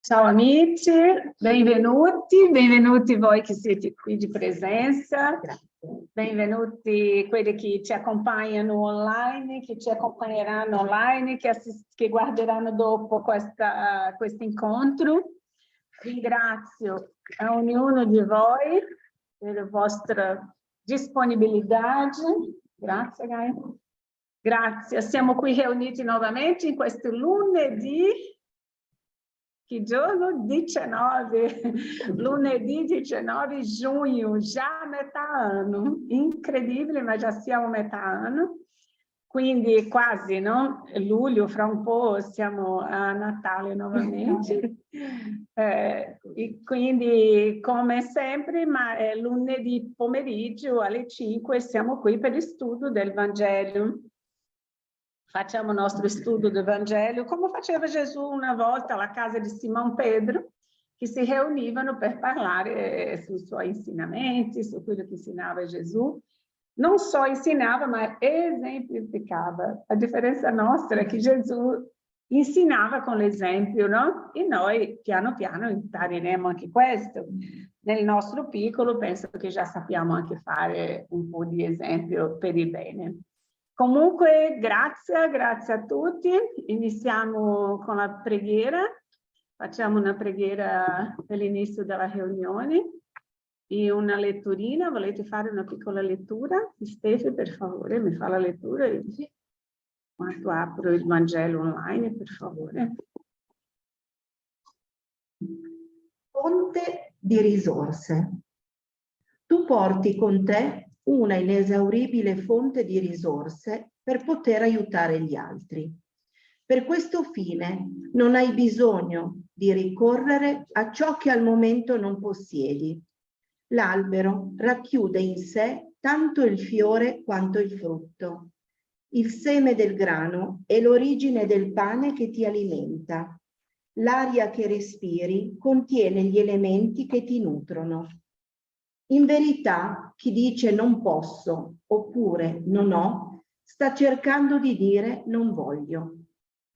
Ciao amici, benvenuti voi che siete qui di presenza, benvenuti quelli che ci accompagnano online, che ci accompagneranno online, che guarderanno dopo questo incontro. Ringrazio a ognuno di voi per la vostra disponibilità. Grazie, Gaia. Grazie, siamo qui riuniti nuovamente in questo lunedì. Che giorno? 19, lunedì 19 giugno, già metà anno, incredibile, ma già siamo metà anno, quindi quasi, no? Luglio, fra un po' siamo a Natale nuovamente, e quindi come sempre, ma lunedì pomeriggio alle 5 siamo qui per il studio del Vangelo. Facciamo il nostro studio del Vangelo, come faceva Gesù una volta alla casa di Simon Pedro, che si riunivano per parlare sui suoi insegnamenti, su quello che insegnava Gesù. Non solo insegnava, ma esemplificava. A differenza nostra è che Gesù insegnava con l'esempio, no? E noi piano piano impareremo anche questo. Nel nostro piccolo penso che già sappiamo anche fare un po' di esempio per il bene. Comunque, grazie a tutti. Iniziamo con la preghiera. Facciamo una preghiera per l'inizio della riunione e una letturina. Volete fare una piccola lettura? Stefi, per favore, mi fa la lettura. Quando apro il Vangelo online, per favore. Fonte di risorse. Tu porti con te una inesauribile fonte di risorse per poter aiutare gli altri. Per questo fine non hai bisogno di ricorrere a ciò che al momento non possiedi. L'albero racchiude in sé tanto il fiore quanto il frutto. Il seme del grano è l'origine del pane che ti alimenta. L'aria che respiri contiene gli elementi che ti nutrono. In verità, chi dice non posso oppure non ho, sta cercando di dire non voglio.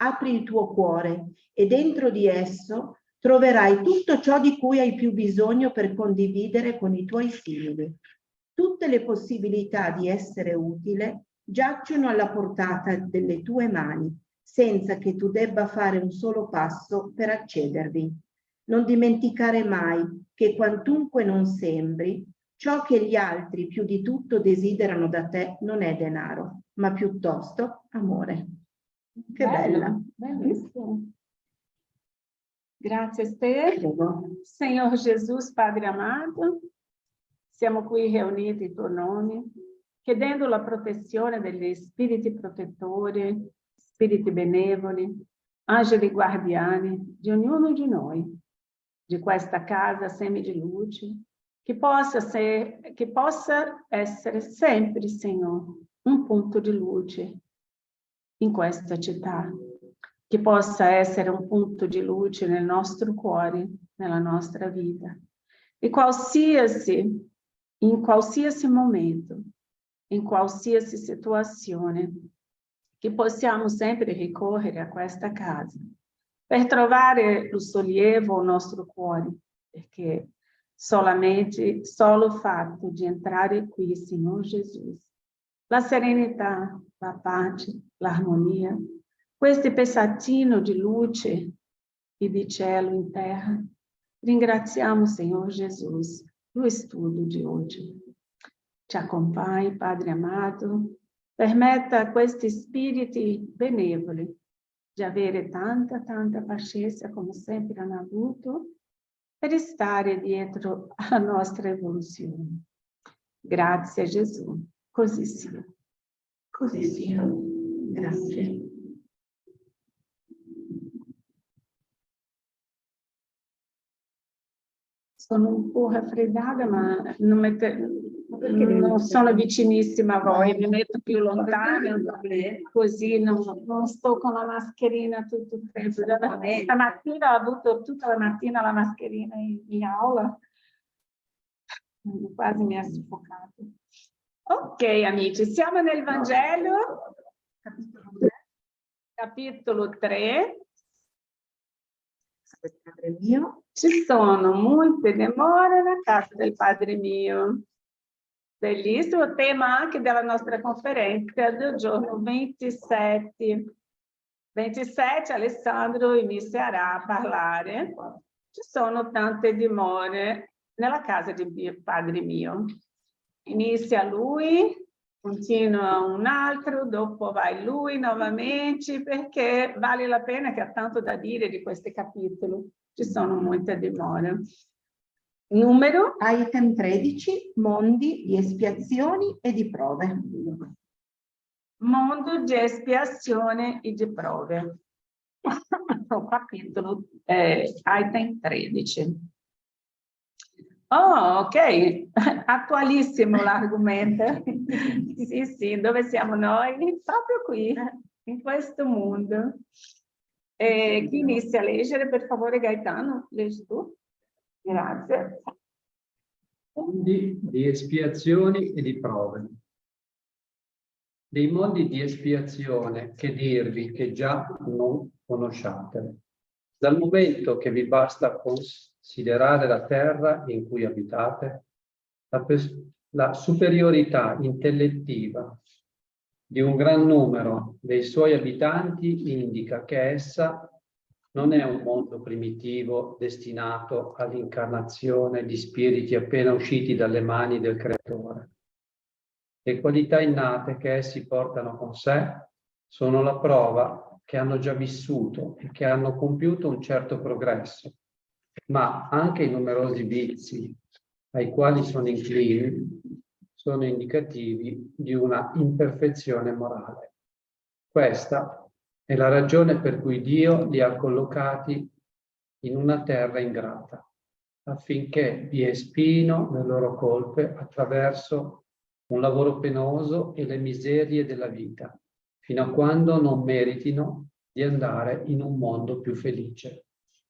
Apri il tuo cuore e dentro di esso troverai tutto ciò di cui hai più bisogno per condividere con i tuoi simili. Tutte le possibilità di essere utile giacciono alla portata delle tue mani, senza che tu debba fare un solo passo per accedervi. Non dimenticare mai che quantunque non sembri, ciò che gli altri più di tutto desiderano da te non è denaro, ma piuttosto amore. Che bella! Bellissimo. Grazie Esther. Senhor Jesus, Padre amado, siamo qui riuniti in tuo nome, chiedendo la protezione degli spiriti protettori, spiriti benevoli, angeli guardiani di ognuno di noi, di questa casa semi di luce, che possa essere sempre, Signore, un punto di luce in questa città, che possa essere un punto di luce nel nostro cuore, nella nostra vita. E in qualsiasi momento, in qualsiasi situazione, che possiamo sempre ricorrere a questa casa per trovare il sollievo al nostro cuore, perché solo il fatto di entrare qui, Signor Gesù, la serenità, la pace, l'armonia, questo pezzettino di luce e di cielo in terra. Ringraziamo, Signor Gesù, lo studio di oggi. Ci accompagni, Padre amato, permetta a questi spiriti benevoli di avere tanta pazienza come sempre hanno avuto per stare dietro alla nostra evoluzione. Grazie Gesù, così sia. Così sia. Grazie. Sono un po' raffreddata, ma non sono vicinissima a voi, mi metto più lontana, così non sto con la mascherina tutto il tempo. Stamattina ho avuto tutta la mattina la mascherina in aula, quasi mi ha soffocato. Ok amici, siamo nel Vangelo, capitolo 3. casa del Padre mio. Ci sono molte dimore na casa del Padre mio. Bellissimo tema anche della nostra conferenza del giorno 27. 27 Alessandro inizierà a parlare. Ci sono tante dimore nella casa di Padre mio. Inizia lui, continua un altro, dopo vai lui novamente, perché vale la pena, che ha tanto da dire di questi capitoli. Ci sono molte dimore. Numero? Item 13, mondi di espiazioni e di prove. Mondo di espiazione e di prove. Capitolo item 13. Oh, ok, attualissimo l'argomento. Sì, sì, dove siamo noi? Proprio qui, in questo mondo. Chi inizia a leggere, per favore, Gaetano? Leggi tu. Grazie. Mondi di espiazioni e di prove. Dei mondi di espiazione, che dirvi che già non conosciate, dal momento che vi basta considerare la terra in cui abitate, la superiorità intellettiva di un gran numero dei suoi abitanti indica che essa non è un mondo primitivo destinato all'incarnazione di spiriti appena usciti dalle mani del Creatore. Le qualità innate che essi portano con sé sono la prova che hanno già vissuto e che hanno compiuto un certo progresso, ma anche i numerosi vizi ai quali sono inclini sono indicativi di una imperfezione morale. Questa è la ragione per cui Dio li ha collocati in una terra ingrata, affinché vi espino le loro colpe attraverso un lavoro penoso e le miserie della vita, fino a quando non meritino di andare in un mondo più felice.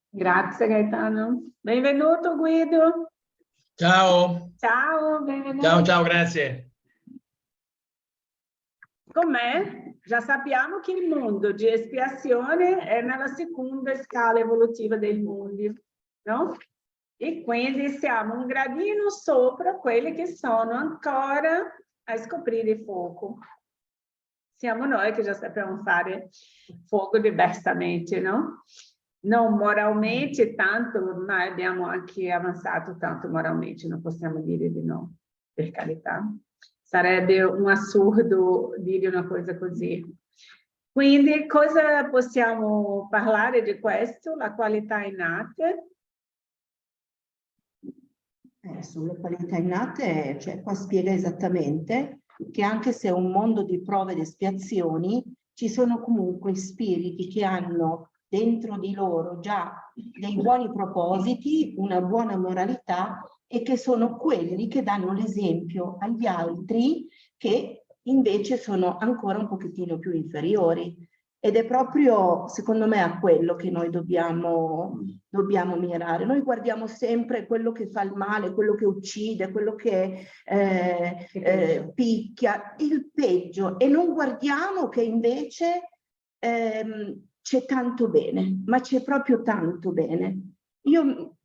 Grazie Gaetano. Benvenuto Guido. Ciao. Ciao, benvenuto. Ciao, ciao, grazie. Com'è? Già sappiamo che il mondo di espiazione è nella seconda scala evolutiva dei mondi, no? E quindi siamo un gradino sopra quelli che sono ancora a scoprire il fuoco. Siamo noi che già sappiamo fare fuoco diversamente, no? Non moralmente tanto, ormai abbiamo anche avanzato tanto moralmente, non possiamo dire di no, per carità. Sarebbe un assurdo dire una cosa così. Quindi cosa possiamo parlare di questo? La qualità innate? Sulle qualità innate, cioè qua spiega esattamente che anche se è un mondo di prove ed espiazioni, ci sono comunque spiriti che hanno dentro di loro già dei buoni propositi, una buona moralità, e che sono quelli che danno l'esempio agli altri che invece sono ancora un pochettino più inferiori. Ed è proprio, secondo me, a quello che noi dobbiamo mirare. Noi guardiamo sempre quello che fa il male, quello che uccide, quello che picchia, il peggio, e non guardiamo che invece c'è tanto bene, ma c'è proprio tanto bene. Io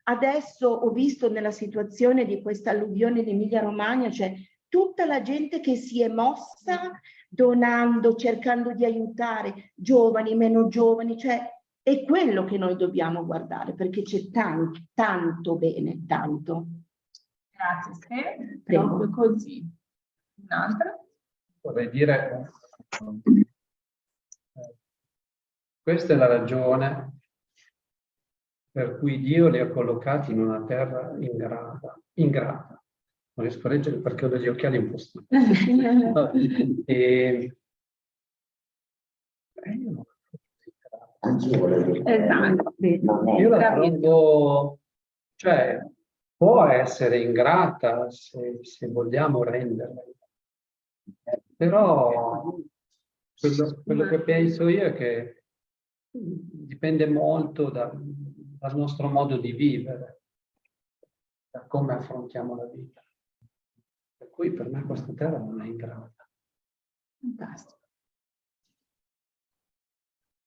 adesso ho visto nella situazione di questa alluvione di Emilia-Romagna, cioè tutta la gente che si è mossa donando, cercando di aiutare giovani, meno giovani, cioè è quello che noi dobbiamo guardare, perché c'è tanto, tanto bene, tanto. Grazie, sì, Prego. proprio così. Un'altra? Vorrei dire, questa è la ragione per cui Dio li ha collocati in una terra ingrata. Non riesco a leggere perché ho degli occhiali un po' stanchi. Esatto. Io la trovo, cioè, può essere ingrata se vogliamo renderla. Però quello che penso io è che dipende molto dal nostro modo di vivere, da come affrontiamo la vita. Per cui per me questa terra non è ingrata. Fantastico.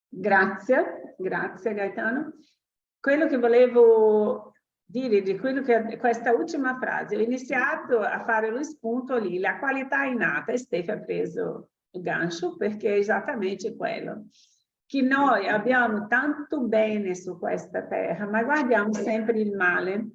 Grazie, grazie Gaetano. quello che volevo dire di quello che questa ultima frase, ho iniziato a fare lo spunto lì, la qualità innata, e Stefano ha preso il gancio perché è esattamente quello, che noi abbiamo tanto bene su questa terra, ma guardiamo sempre il male.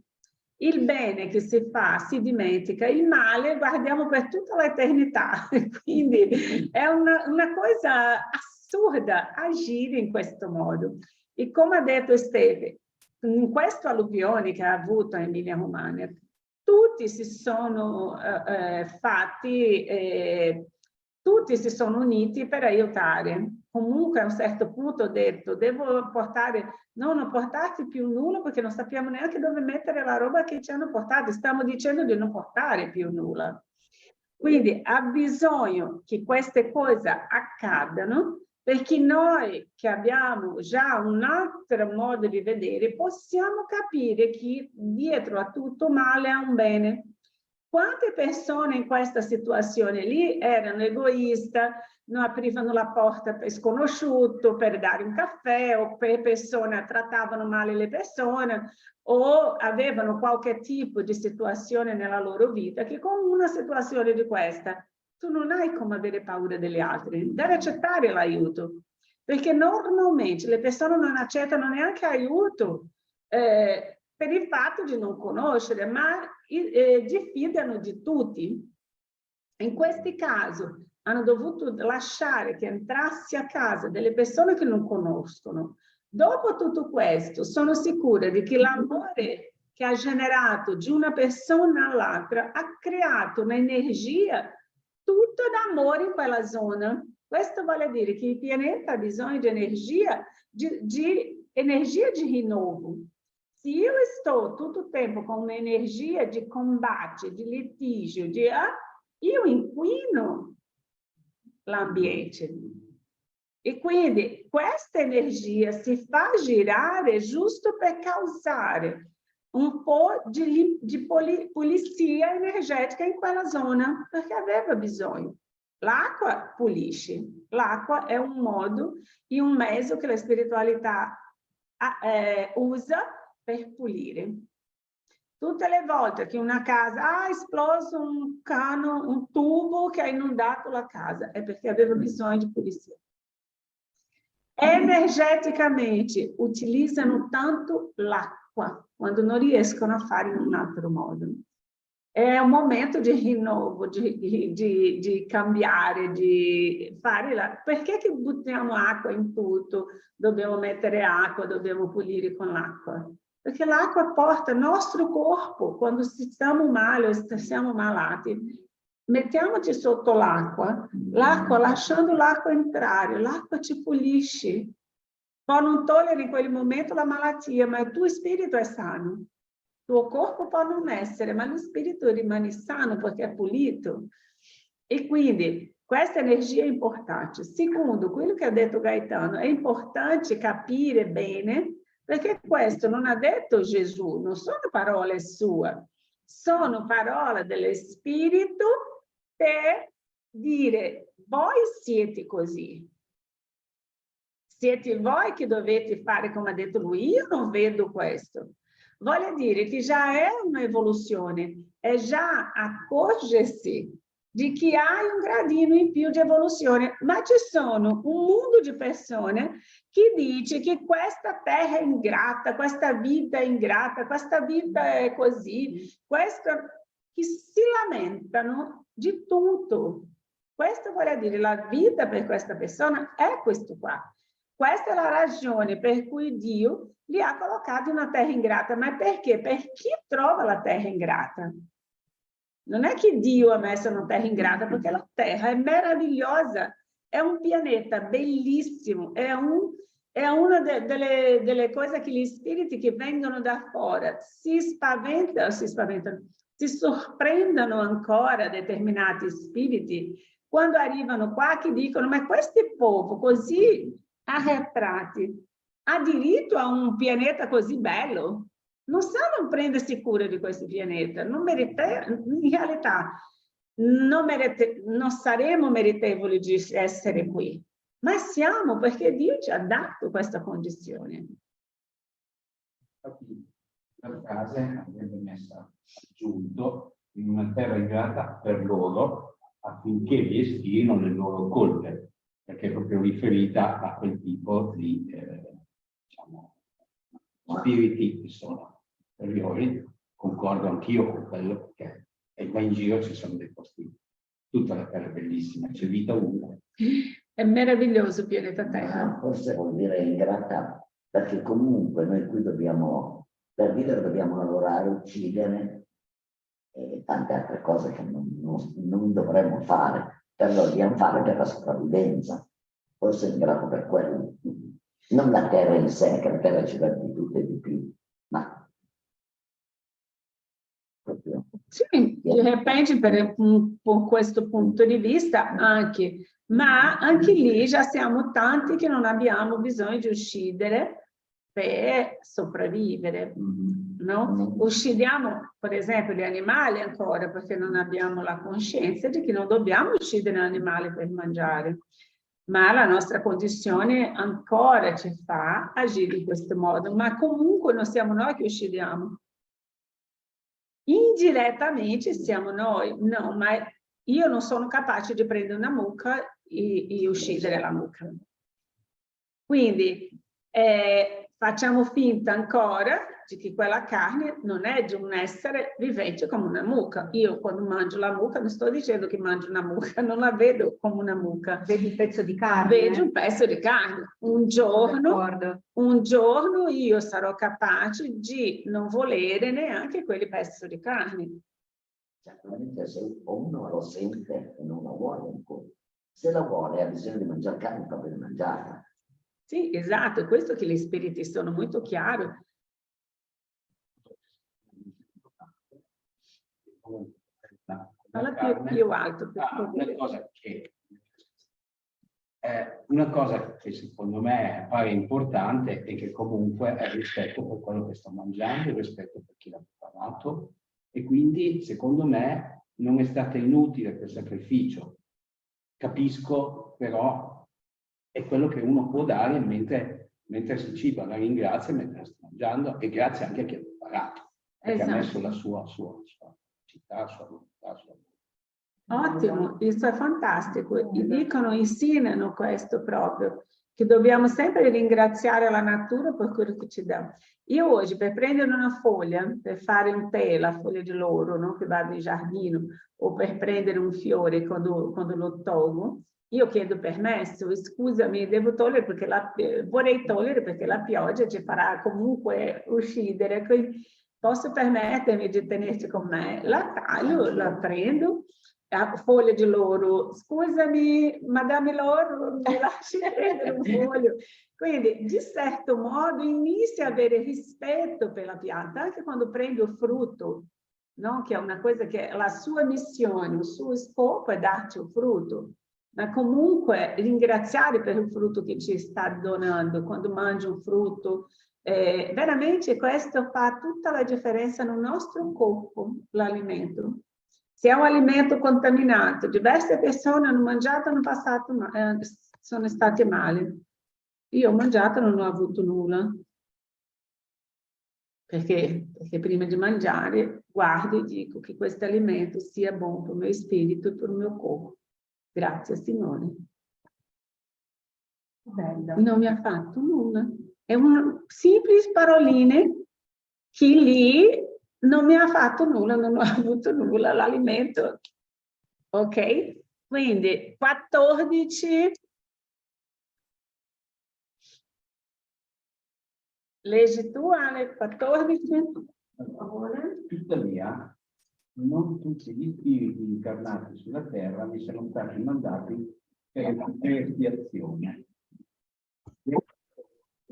Il bene che si fa si dimentica, il male guardiamo per tutta l'eternità, quindi è una cosa assurda agire in questo modo. E come ha detto Stefano, in questo alluvione che ha avuto Emilia Romagna, tutti si sono tutti si sono uniti per aiutare. Comunque a un certo punto ho detto, devo portare, non portarti più nulla perché non sappiamo neanche dove mettere la roba che ci hanno portato, stiamo dicendo di non portare più nulla. Quindi ha bisogno che queste cose accadano, perché noi che abbiamo già un altro modo di vedere possiamo capire che dietro a tutto male ha un bene. Quante persone in questa situazione lì erano egoiste, non aprivano la porta per sconosciuto, per dare un caffè, o per persone trattavano male le persone, o avevano qualche tipo di situazione nella loro vita che con una situazione di questa tu non hai come avere paura degli altri, devi accettare l'aiuto, perché normalmente le persone non accettano neanche aiuto per il fatto di non conoscere, ma diffidano di tutti. In questi casi hanno dovuto lasciare che entrassi a casa delle persone che non conoscono. Dopo tutto questo, sono sicura di che l'amore che ha generato di una persona all'altra ha creato un'energia tutto d'amore in quella zona. Questo vuol dire che il pianeta ha bisogno di energia di rinnovo. Se io sto tutto il tempo con un'energia di combate, di litigio, io inquino l'ambiente. E quindi questa energia si fa girare giusto per causare un po' di pulizia energetica in quella zona, perché aveva bisogno. L'acqua pulisce, l'acqua è un modo e un mezzo che la spiritualità usa per pulire. Tutte le volte che una casa ha esploso un cano, un tubo che ha inondato la casa, è perché aveva bisogno di pulizia. Energeticamente utilizzano tanto l'acqua quando non riescono a fare in un altro modo. È un momento di rinnovo, di cambiare, di fare perché che buttiamo acqua in tutto? Dobbiamo mettere acqua, dobbiamo pulire con l'acqua. Perché l'acqua porta il nostro corpo, quando stiamo male o siamo malati, mettiamoci sotto l'acqua, lasciando l'acqua entrare, l'acqua ci pulisce. Può non togliere in quel momento la malattia, ma il tuo spirito è sano. Il tuo corpo può non essere, ma lo spirito rimane sano perché è pulito. E quindi questa energia è importante. Secondo quello che ha detto Gaetano, è importante capire bene, perché questo non ha detto Gesù, non sono parole sue, sono parole dello spirito per dire, voi siete così. Siete voi che dovete fare come ha detto lui, io non vedo questo. Voglio dire che già è un'evoluzione, è già accorgersi di che hai un gradino in più di evoluzione, ma ci sono un mondo di persone che dice che questa terra è ingrata, questa vita è ingrata, questa vita è così, che si lamentano di tutto. Questo vuol dire la vita per questa persona è questo qua. Questa è la ragione per cui Dio li ha collocati in una terra ingrata. Ma perché? Per chi trova la terra ingrata. Non è che Dio ha messo una terra ingrata, perché la terra è meravigliosa, è un pianeta bellissimo, è una delle cose che gli spiriti che vengono da fuori si sorprendono ancora determinati spiriti quando arrivano qua che dicono ma questo popolo così arretrati ha diritto a un pianeta così bello? Non sanno prendersi cura di questo pianeta, in realtà non saremo meritevoli di essere qui, ma siamo perché Dio ci ha dato questa condizione. Infatti, la frase andrebbe messa aggiunto in una terra ingrata per loro affinché vi estirino le loro colpe, perché è proprio riferita a quel tipo di diciamo, spiriti che sono superiori. Concordo anch'io con quello che e qua in giro ci sono dei posti, tutta la terra è bellissima, c'è vita ovunque. È meraviglioso il pianeta Terra. Forse vuol dire ingrata, perché comunque noi qui dobbiamo, per vivere dobbiamo lavorare, uccidere e tante altre cose che non dovremmo fare, però lo dobbiamo fare per la sopravvivenza. Forse è ingrato per quello. Non la terra in sé, che la terra ci dà di tutto e di più, ma proprio. Sì, di repente per questo punto di vista anche, ma anche lì già siamo tanti che non abbiamo bisogno di uccidere per sopravvivere, no? Uccidiamo per esempio gli animali ancora perché non abbiamo la coscienza di che non dobbiamo uccidere l'animale per mangiare, ma la nostra condizione ancora ci fa agire in questo modo, ma comunque non siamo noi che uccidiamo. Indirettamente siamo noi, no, ma io non sono capace di prendere una mucca e uccidere la mucca. Quindi facciamo finta ancora di che quella carne non è di un essere vivente come una mucca. Io quando mangio la mucca non sto dicendo che mangio una mucca, non la vedo come una mucca. Vedi un pezzo di carne? Vedo un pezzo di carne. Un giorno io sarò capace di non volere neanche quel pezzo di carne. Certamente se uno lo sente e non la vuole ancora. Se la vuole ha bisogno di mangiare carne per mangiarla. Sì, esatto, è questo che gli spiriti sono molto chiari. Parla più alto, per favore. Una cosa che secondo me appare importante è che comunque è il rispetto per quello che sto mangiando, il rispetto per chi l'ha preparato e quindi secondo me non è stato inutile quel sacrificio. Capisco però è quello che uno può dare mentre si ciba, la ringrazia mentre sta mangiando e grazie anche a chi ha preparato, perché ha messo la sua città, la sua volontà, Ottimo, isso è fantastico. I dicono, insegnano questo proprio, che dobbiamo sempre ringraziare la natura per quello che ci dà. Io oggi per prendere una foglia, per fare un tè, la foglia di loro, no? Che vado in giardino, o per prendere un fiore quando lo tolgo, io chiedo permesso, scusami, devo togliere perché vorrei togliere perché la pioggia ci farà comunque uscire, quindi posso permettermi di tenerci con me? La taglio, la prendo, a foglia di loro, scusami, madame loro, mi lasci prendere un foglio. Quindi, di certo modo, inizia a avere rispetto per la pianta, anche quando prendo il frutto, no? Che è una cosa che la sua missione, il suo scopo è darci il frutto. Ma comunque ringraziare per il frutto che ci sta donando, quando mangio un frutto, veramente questo fa tutta la differenza nel nostro corpo, l'alimento. Se è un alimento contaminato, diverse persone hanno mangiato e hanno passato, sono state male. Io ho mangiato e non ho avuto nulla. Perché prima di mangiare guardo e dico che questo alimento sia buono per il mio spirito e per il mio corpo. Grazie, Signore. Bello. Non mi ha fatto nulla. È una semplice paroline che lì non mi ha fatto nulla, non ho avuto nulla, l'alimento. Ok? Quindi 14. Leggi tu, Ale, 14. Per favore. Tuttavia, non tutti gli spiriti incarnati sulla terra mi sono stati mandati per espiazione. Le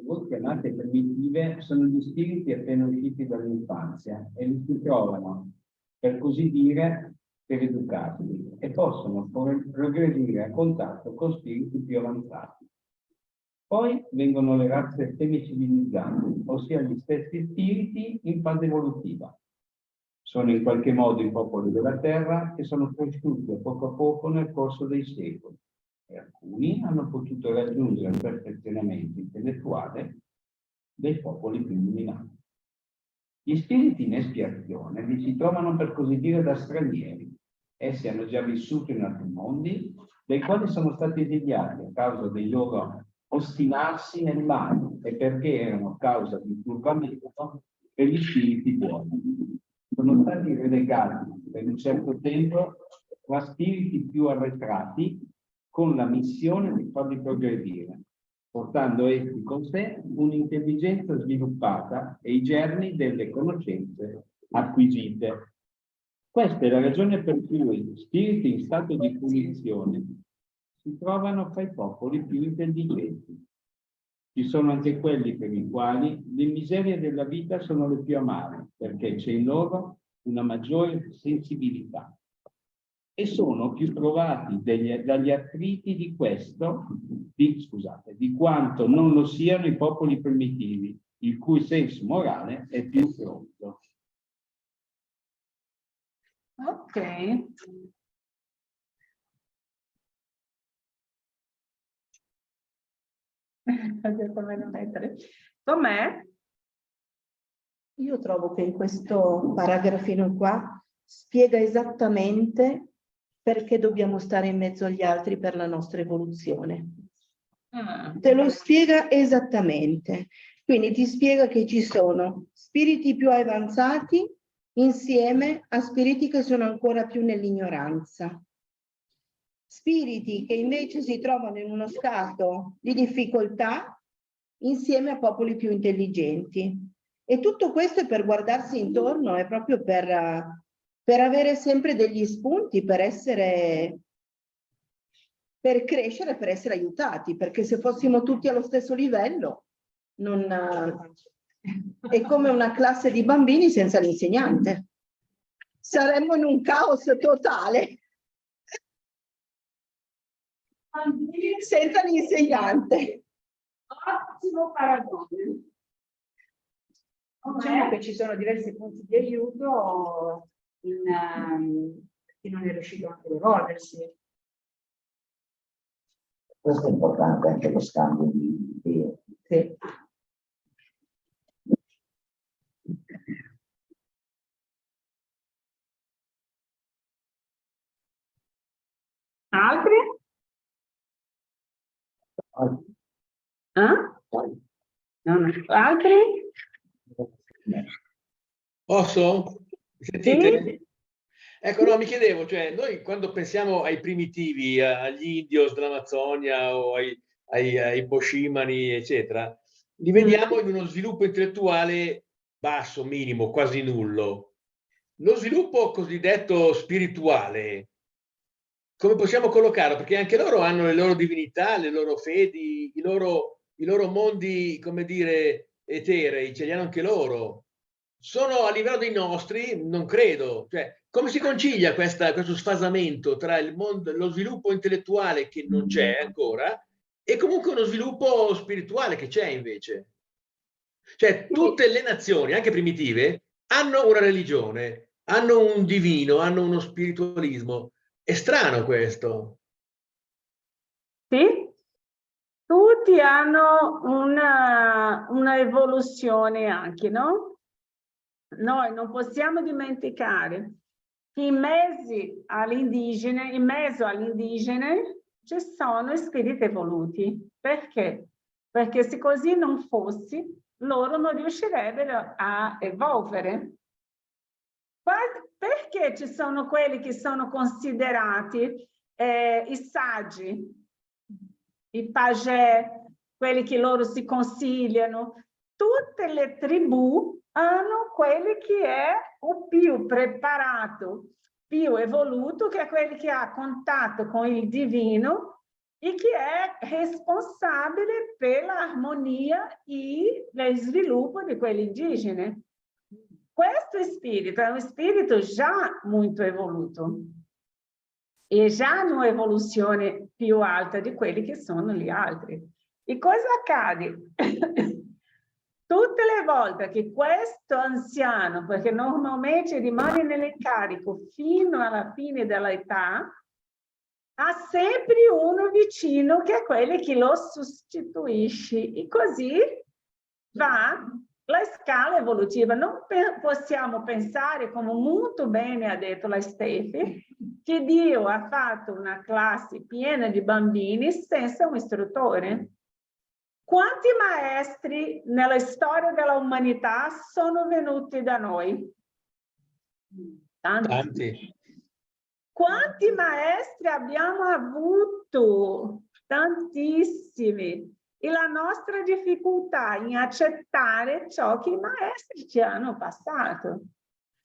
voi chiamate primitive sono gli spiriti appena usciti dall'infanzia e li si trovano, per così dire, per educarli e possono progredire a contatto con spiriti più avanzati. Poi vengono le razze semicivilizzanti, ossia gli stessi spiriti in fase evolutiva. Sono in qualche modo i popoli della terra che sono cresciuti a poco nel corso dei secoli e alcuni hanno potuto raggiungere il perfezionamento intellettuale dei popoli più illuminati. Gli spiriti in espiazione vi si trovano per così dire da stranieri. Essi hanno già vissuto in altri mondi, dai quali sono stati esiliati a causa dei loro ostinarsi nel male e perché erano causa di turbamento per gli spiriti buoni. Sono stati relegati per un certo tempo tra spiriti più arretrati con la missione di farli progredire, portando essi con sé un'intelligenza sviluppata e i germi delle conoscenze acquisite. Questa è la ragione per cui spiriti in stato di punizione si trovano fra i popoli più intelligenti. Ci sono anche quelli per i quali le miserie della vita sono le più amare, perché c'è in loro una maggiore sensibilità. E sono più provati dagli attriti di quanto non lo siano i popoli primitivi, il cui senso morale è più pronto. Ok. Com'è? Io trovo che in questo paragrafino qua spiega esattamente perché dobbiamo stare in mezzo agli altri per la nostra evoluzione. Te lo spiega esattamente. Quindi ti spiega che ci sono spiriti più avanzati insieme a spiriti che sono ancora più nell'ignoranza. Spiriti che invece si trovano in uno stato di difficoltà insieme a popoli più intelligenti. E tutto questo è per guardarsi intorno, è proprio per avere sempre degli spunti, per crescere, per essere aiutati, perché se fossimo tutti allo stesso livello, è come una classe di bambini senza l'insegnante. Saremmo in un caos totale. Senza l'insegnante. Ottimo paragone. Diciamo che ci sono diversi punti di aiuto in chi non è riuscito anche ad evolversi. Questo è importante, anche lo scambio di idee. Sì. Altri? No. Altri? Posso? Sentite? Sì? Ecco, no, mi chiedevo, cioè, noi quando pensiamo ai primitivi, agli indios dell'Amazzonia o ai boscimani, eccetera, li vediamo in uno sviluppo intellettuale basso, minimo, quasi nullo. Lo sviluppo cosiddetto spirituale, come possiamo collocarlo? Perché anche loro hanno le loro divinità, le loro fedi, i loro mondi, come dire, eterei, ce li hanno anche loro. Sono a livello dei nostri? Non credo. Cioè, come si concilia questo sfasamento tra il mondo, lo sviluppo intellettuale che non c'è ancora e comunque uno sviluppo spirituale che c'è invece? Cioè, tutte le nazioni, anche primitive, hanno una religione, hanno un divino, hanno uno spiritualismo. È strano questo. Sì? Tutti hanno una evoluzione anche, no? Noi non possiamo dimenticare che in mezzo all'indigene ci sono spiriti evoluti. Perché? Perché se così non fosse, loro non riuscirebbero a evolvere. Perché ci sono quelli che sono considerati i saggi, i pagè, quelli che loro si consigliano? Tutte le tribù hanno quelli che è o più preparato, più evoluto, che è quelli che ha contatto con il divino e che è responsabile per l'armonia e lo sviluppo di quelli indigeni. Questo spirito è un spirito già molto evoluto e già una evoluzione più alta di quelli che sono gli altri. E cosa accade? Tutte le volte che questo anziano, perché normalmente rimane nell'incarico fino alla fine dell'età, ha sempre uno vicino che è quello che lo sostituisce e così va la scala evolutiva. Non possiamo pensare, come molto bene ha detto la Stefi, che Dio ha fatto una classe piena di bambini senza un istruttore. Quanti maestri nella storia dell'umanità sono venuti da noi? Tanti. Quanti maestri abbiamo avuto? Tantissimi. E la nostra difficoltà in accettare ciò che i maestri ci hanno passato.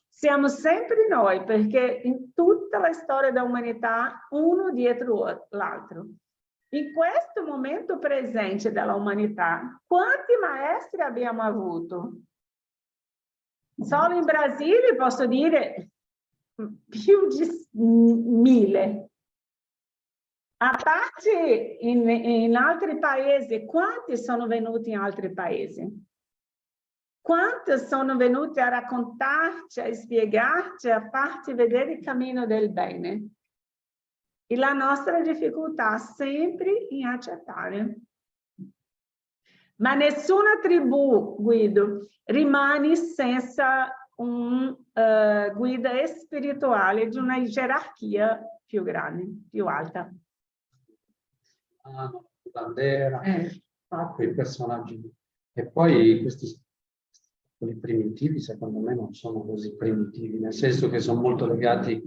Siamo sempre noi, perché in tutta la storia dell'umanità, uno dietro l'altro. In questo momento presente dell'umanità, quanti maestri abbiamo avuto? Solo in Brasile posso dire più di 1000. A parte in altri paesi, quanti sono venuti in altri paesi? Quanti sono venuti a raccontarci, a spiegarci, a farci vedere il cammino del bene? E la nostra difficoltà sempre in accettare. Ma nessuna tribù, Guido, rimane senza un guida spirituale di una gerarchia più grande, più alta. Bandera, quei personaggi. E poi questi primitivi, secondo me, non sono così primitivi, nel senso che sono molto legati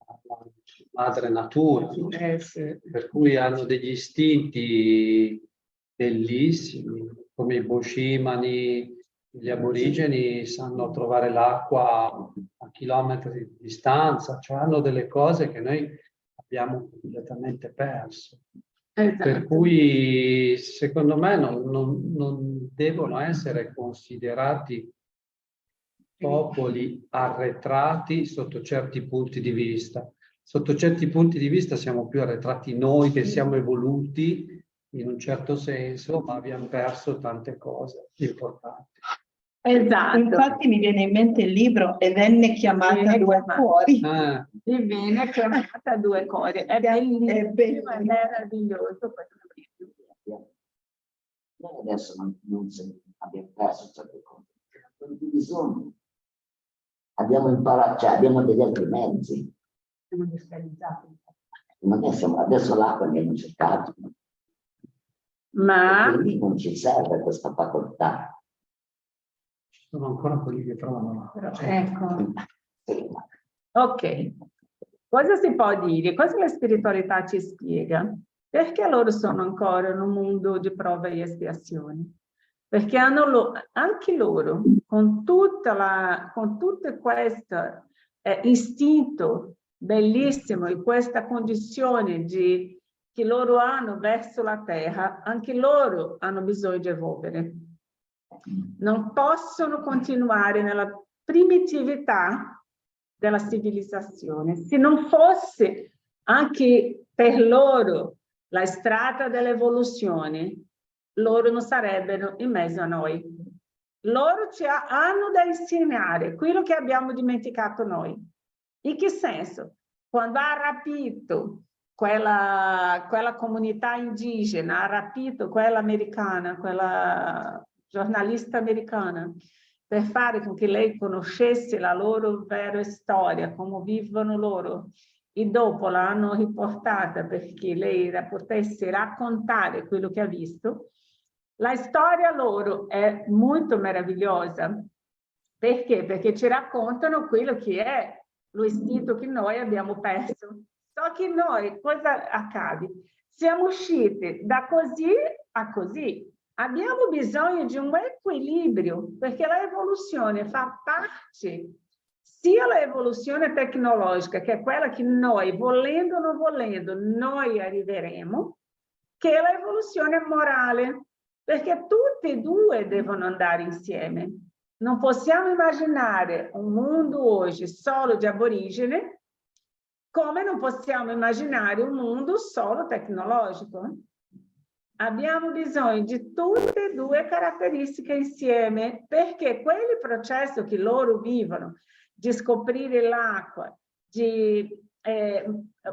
alla madre natura, Sì. per cui hanno degli istinti bellissimi, come i boscimani, gli aborigeni sanno trovare l'acqua a chilometri di distanza, cioè hanno delle cose che noi abbiamo completamente perso. Esatto. Per cui secondo me non devono essere considerati popoli arretrati sotto certi punti di vista. Sotto certi punti di vista siamo più arretrati noi che siamo evoluti in un certo senso, ma abbiamo perso tante cose importanti. Esatto. Infatti mi viene in mente il libro E venne chiamata Due Cuori. E viene chiamata Due Cuori. È bellissimo, è meraviglioso. Noi adesso non abbiamo perso certe cose. Bisogno. Abbiamo imparato, cioè abbiamo degli altri mezzi. Siamo industrializzati. Adesso l'acqua abbiamo cercato. Ma lì non ci serve questa facoltà. Sono ancora quelli che trovano. ecco. Ok. Cosa si può dire? Cosa la spiritualità ci spiega? Perché loro sono ancora in un mondo di prove e espiazioni? Perché hanno anche loro, con tutto questo istinto bellissimo e questa condizione che loro hanno verso la terra, anche loro hanno bisogno di evolvere. Non possono continuare nella primitività della civilizzazione. Se non fosse anche per loro la strada dell'evoluzione, loro non sarebbero in mezzo a noi. Loro ci hanno da insegnare quello che abbiamo dimenticato noi. In che senso? Quando ha rapito quella comunità indigena, ha rapito quella americana, quella giornalista americana, per fare con che lei conoscesse la loro vera storia, come vivono loro, e dopo l'hanno riportata perché lei potesse raccontare quello che ha visto. La storia loro è molto meravigliosa. Perché? Perché ci raccontano quello che è lo istinto che noi abbiamo perso. So che noi, cosa accade? Siamo usciti da così a così. Abbiamo bisogno di un equilibrio, perché l'evoluzione fa parte sia l'evoluzione tecnologica, che è quella che noi, volendo o non volendo, noi arriveremo, che l'evoluzione morale, perché tutte e due devono andare insieme. Non possiamo immaginare un mondo oggi solo di aborigene, come non possiamo immaginare un mondo solo tecnologico. Abbiamo bisogno di tutte e due caratteristiche insieme, perché quel processo che loro vivono, di scoprire l'acqua, di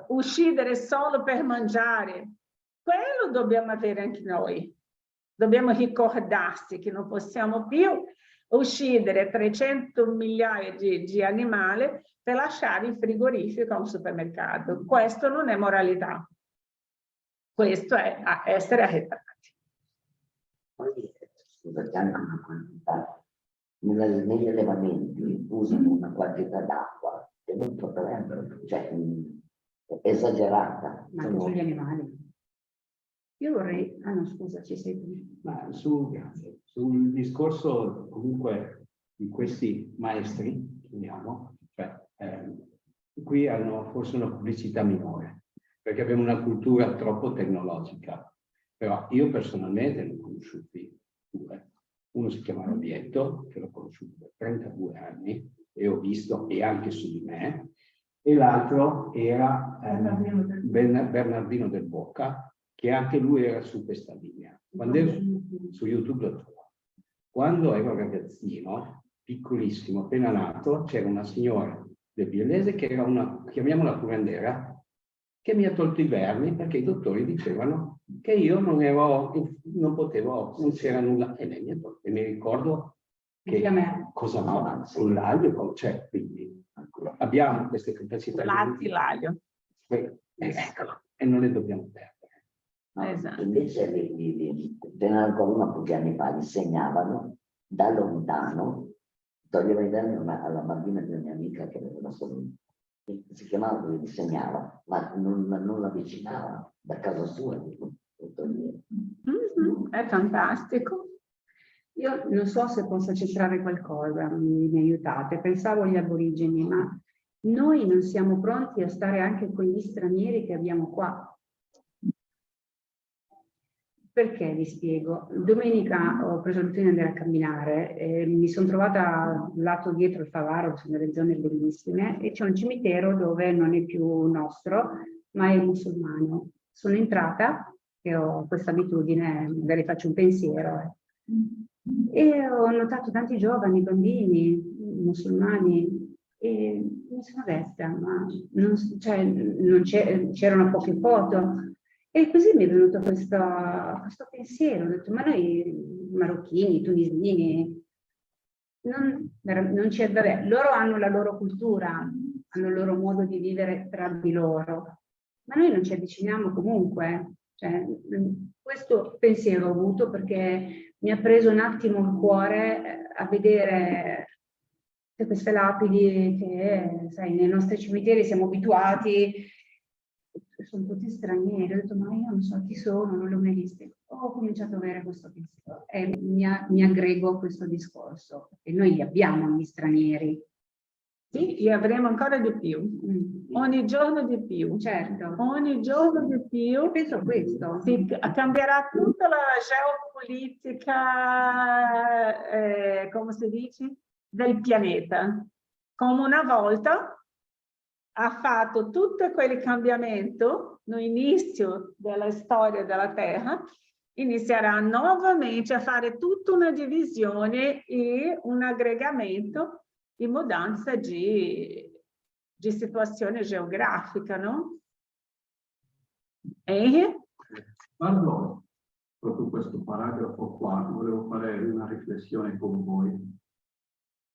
uccidere solo per mangiare, quello dobbiamo avere anche noi. Dobbiamo ricordarsi che non possiamo più uccidere 300 migliaia di animali per lasciare il frigorifero a un supermercato. Questo non è moralità. Questo è essere arretrati. Poi, scusate, anche una quantità. Negli allevamenti usano una quantità d'acqua che non potrebbero, cioè esagerata. Ma anche sugli animali. Io vorrei... Ah no, scusa, ci sei tu. Ma sul discorso comunque di questi maestri, chiamiamo, cioè, qui hanno forse una pubblicità minore, perché abbiamo una cultura troppo tecnologica. Però io personalmente ne ho conosciuti due. Uno si chiama Robietto, che l'ho conosciuto per 32 anni, e ho visto, e anche su di me, e l'altro era Bernardino del Bocca, che anche lui era su questa linea. Quando ero su YouTube lo trovo. Quando ero ragazzino, piccolissimo, appena nato, c'era una signora del Biellese che era una, chiamiamola curandera, che mi ha tolto i vermi perché i dottori dicevano che io non potevo, non c'era nulla, e lei mi ha tolto. E mi ricordo che cosa no, con l'aglio, cioè, quindi abbiamo queste capacità. L'aglio. E non le dobbiamo perdere. No, esatto. Invece ce n'era ancora una pochi anni fa, insegnavano da lontano, toglieva i vermi alla bambina di una mia amica che aveva solo, si chiamava dove insegnava, ma non l'avvicinava da casa sua. È fantastico. Io non so se posso centrare qualcosa, mi aiutate. Pensavo agli aborigeni, ma noi non siamo pronti a stare anche con gli stranieri che abbiamo qua. Perché vi spiego? Domenica ho preso l'abitudine di andare a camminare e mi sono trovata lato dietro il Favaro, che sono delle zone bellissime, e c'è un cimitero dove non è più nostro, ma è musulmano. Sono entrata e ho questa abitudine, magari faccio un pensiero, e ho notato tanti giovani, bambini, musulmani, e mi sono detta, ma c'erano poche foto. E così mi è venuto questo pensiero, ho detto, ma noi marocchini, tunisini, non c'è, vabbè, loro hanno la loro cultura, hanno il loro modo di vivere tra di loro, ma noi non ci avviciniamo comunque. Cioè, questo pensiero ho avuto perché mi ha preso un attimo il cuore a vedere queste lapidi che, sai, nei nostri cimiteri siamo abituati, sono tutti stranieri. Ho detto, ma io non so chi sono, non li ho mai visti. Ho cominciato ad avere questo pensiero e mi aggrego a questo discorso, e noi li abbiamo gli stranieri. Sì, li avremo ancora di più, ogni giorno di più. Certo. Ogni giorno di più. Io penso a questo. Cambierà tutta la geopolitica, come si dice, del pianeta. Come una volta ha fatto tutto quel cambiamento all'inizio della storia della Terra, inizierà nuovamente a fare tutta una divisione e un aggregamento in mudanza di situazione geografica, no? Quando proprio questo paragrafo qua, volevo fare una riflessione con voi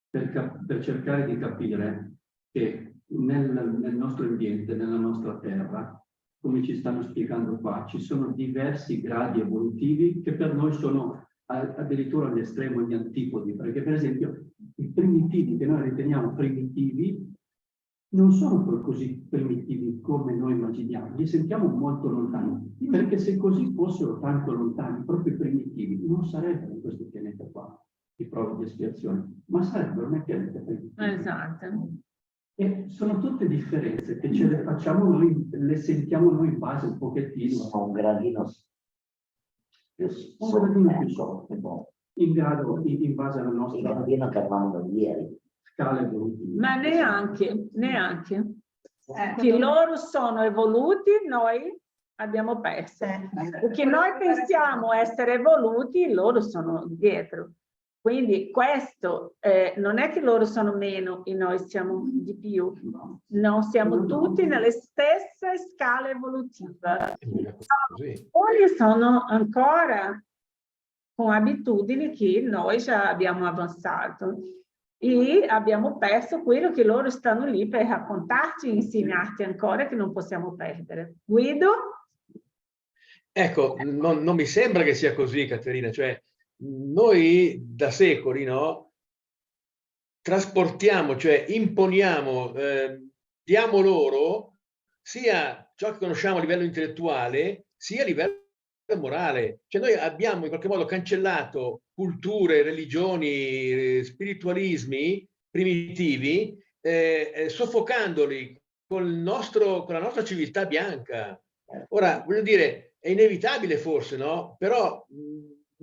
per cercare di capire che nel nostro ambiente, nella nostra terra, come ci stanno spiegando qua, ci sono diversi gradi evolutivi che per noi sono addirittura all'estremo gli antipodi, perché per esempio i primitivi che noi riteniamo primitivi non sono poi così primitivi come noi immaginiamo, li sentiamo molto lontani, perché se così fossero tanto lontani, proprio primitivi, non sarebbero in questo pianeta qua di prove di espiazione, ma sarebbero nel pianeta primitivi. Esatto. E sono tutte differenze che ce le facciamo noi, le sentiamo noi in base un pochettino. Sono un gradino più sotto, in base alla il nostra gradino che avevamo ieri. scala evolutiva. Ma neanche. Che loro sono evoluti, noi abbiamo perso. Perché noi pensiamo essere evoluti, loro sono dietro. Quindi questo non è che loro sono meno e noi siamo di più. No, siamo tutti nelle stesse scale evolutive. Alcuni sono ancora con abitudini che noi già abbiamo avanzato. E abbiamo perso quello che loro stanno lì per raccontarci e insegnarci ancora, che non possiamo perdere. Guido? Ecco, non mi sembra che sia così, Caterina, cioè noi da secoli, no, trasportiamo, cioè imponiamo, diamo loro sia ciò che conosciamo a livello intellettuale, sia a livello morale. Cioè noi abbiamo in qualche modo cancellato culture, religioni, spiritualismi primitivi, soffocandoli con la nostra civiltà bianca. Ora, voglio dire, è inevitabile forse, no? Però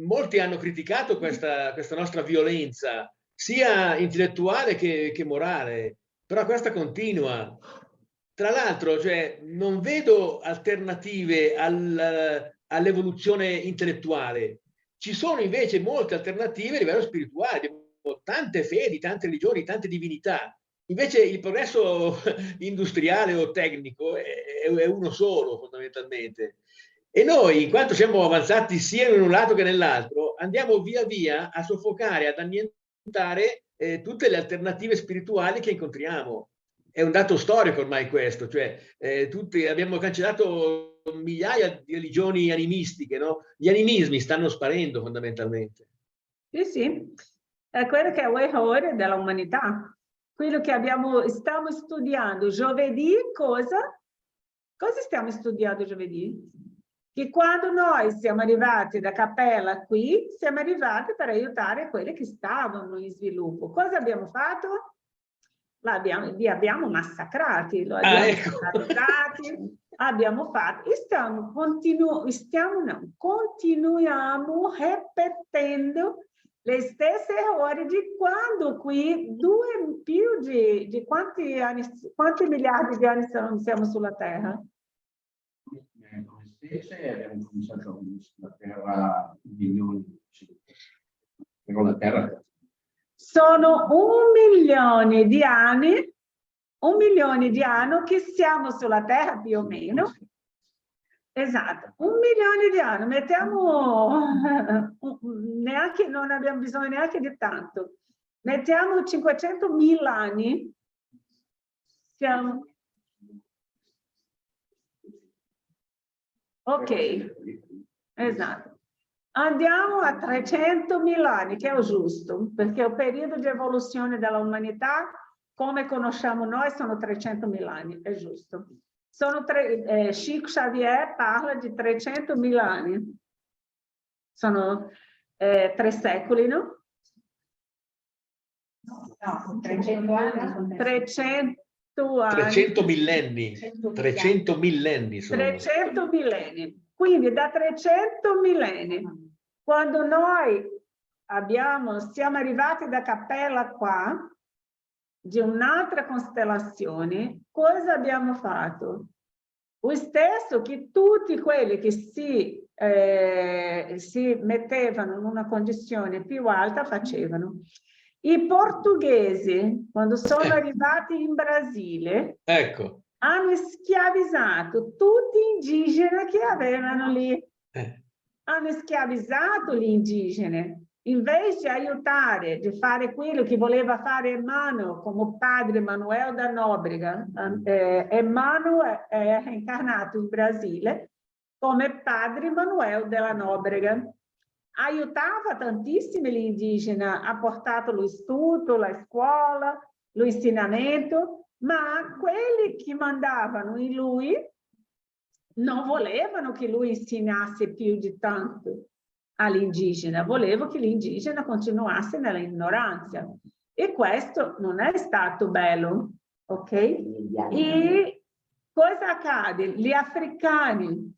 molti hanno criticato questa nostra violenza, sia intellettuale che morale, però questa continua. Tra l'altro, cioè, non vedo alternative all'evoluzione intellettuale. Ci sono invece molte alternative a livello spirituale, abbiamo tante fedi, tante religioni, tante divinità. Invece il progresso industriale o tecnico è uno solo, fondamentalmente. E noi, in quanto siamo avanzati sia in un lato che nell'altro, andiamo via via a soffocare, ad annientare tutte le alternative spirituali che incontriamo. È un dato storico ormai questo, cioè tutti abbiamo cancellato migliaia di religioni animistiche, no? Gli animismi stanno sparendo fondamentalmente. Sì, sì, è quello che è l'errore dell'umanità. Quello che stiamo studiando giovedì, cosa stiamo studiando giovedì? Che quando noi siamo arrivati da Cappella qui, siamo arrivati per aiutare quelli che stavano in sviluppo. Cosa abbiamo fatto? Li abbiamo massacrati, lo abbiamo Ecco. abbiamo fatto, e continuiamo ripetendo le stesse errori di quando qui più di quanti miliardi di anni siamo sulla Terra? Come specie abbiamo cominciato sulla Terra milioni, però la Terra sono 1 milione di anni, 1 milione di anni che siamo sulla Terra più o meno. Esatto, 1 milione di anni, mettiamo, neanche, non abbiamo bisogno neanche di tanto, mettiamo 500.000 anni, siamo... Ok, esatto. Andiamo a 300.000 anni, che è il giusto, perché il periodo di evoluzione dell'umanità, come conosciamo noi, sono 300.000 anni, è giusto. Chico Xavier parla di 300.000 anni. Sono 3 secoli, no? No, 300 anni. 300 anni. 300 millenni. 300 millenni sono. 300 millenni. Quindi da 300 millenni, quando noi siamo arrivati da Cappella qua, di un'altra costellazione, cosa abbiamo fatto? Lo stesso che tutti quelli che si mettevano in una condizione più alta facevano. I portoghesi, quando sono arrivati in Brasile, ecco, hanno schiavizzato tutti gli indigeni che avevano lì. Hanno schiavizzato gli indigeni. Invece di aiutare, di fare quello che voleva fare Emmanuel, come padre Manuel da Nóbrega. Emmanuel è incarnato in Brasile come padre Manuel della Nóbrega. Aiutava tantissimi gli indigeni, ha portato lo studio, la scuola, lo insegnamento, ma quelli che mandavano in lui non volevano che lui insegnasse più di tanto all'indigena, volevo che l'indigena continuasse nella ignoranza. E questo non è stato bello, ok? E cosa accade? Gli africani,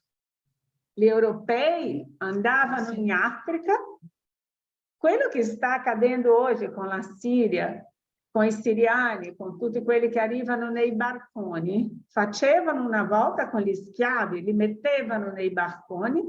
gli europei andavano in Africa. Quello che sta accadendo oggi con la Siria, con i siriani, con tutti quelli che arrivano nei barconi, facevano una volta con gli schiavi, li mettevano nei barconi,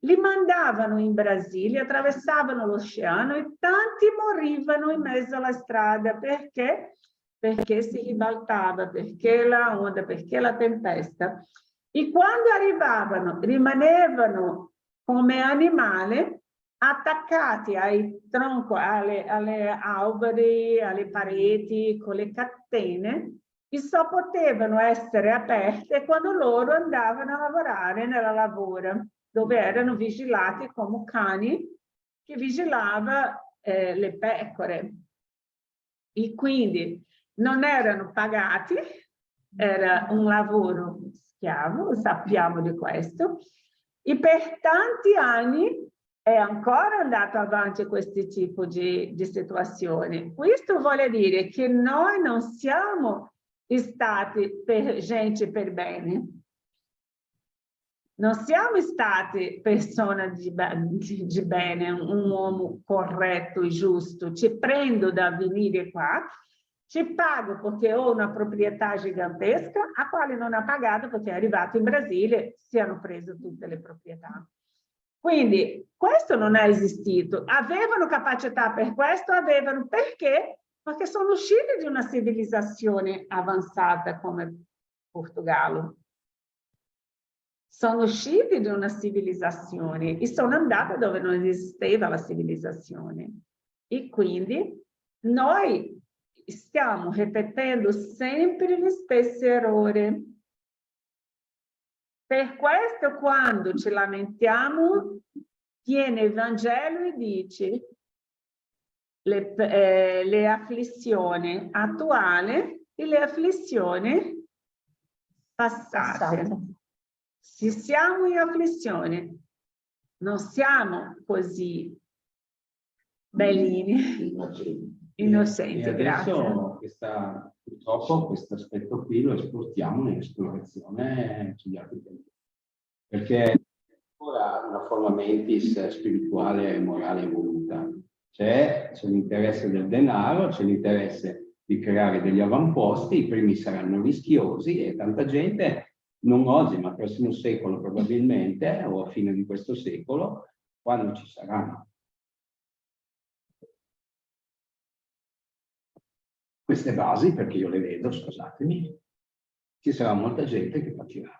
li mandavano in Brasile, attraversavano l'oceano e tanti morivano in mezzo alla strada. Perché? Perché si ribaltava, perché la onda, perché la tempesta. E quando arrivavano, rimanevano come animali, attaccati ai tronchi, alle alberi, alle pareti con le catene, e solo potevano essere aperte quando loro andavano a lavorare nella lavora, dove erano vigilati come cani che vigilava le pecore. E quindi non erano pagati, era un lavoro schiavo, sappiamo di questo, e per tanti anni è ancora andato avanti questo tipo di situazione. Questo vuole dire che noi non siamo stati gente per bene. Non siamo stati persone di bene, un uomo corretto e giusto. Ci prendo da venire qua, ci pago perché ho una proprietà gigantesca, a quale non ha pagato perché è arrivato in Brasile, si hanno preso tutte le proprietà. Quindi questo non è esistito. Avevano capacità per questo? Avevano. Perché? Perché sono usciti di una civilizzazione avanzata come Portogallo. Sono usciti da una civilizzazione e sono andati dove non esisteva la civilizzazione. E quindi noi stiamo ripetendo sempre gli stessi errori. Per questo quando ci lamentiamo, viene il Vangelo e dice le afflizioni attuali e le afflizioni passate. Se siamo in afflizione, non siamo così bellini, innocenti. E adesso Grazie. purtroppo questo aspetto qui lo esportiamo nell'esplorazione sugli altri temi. Perché ora una forma mentis spirituale e morale evoluta. C'è l'interesse del denaro, c'è l'interesse di creare degli avamposti, i primi saranno rischiosi e tanta gente, non oggi ma al prossimo secolo probabilmente, o a fine di questo secolo, quando ci saranno queste basi, perché io le vedo, scusatemi, ci sarà molta gente che patirà.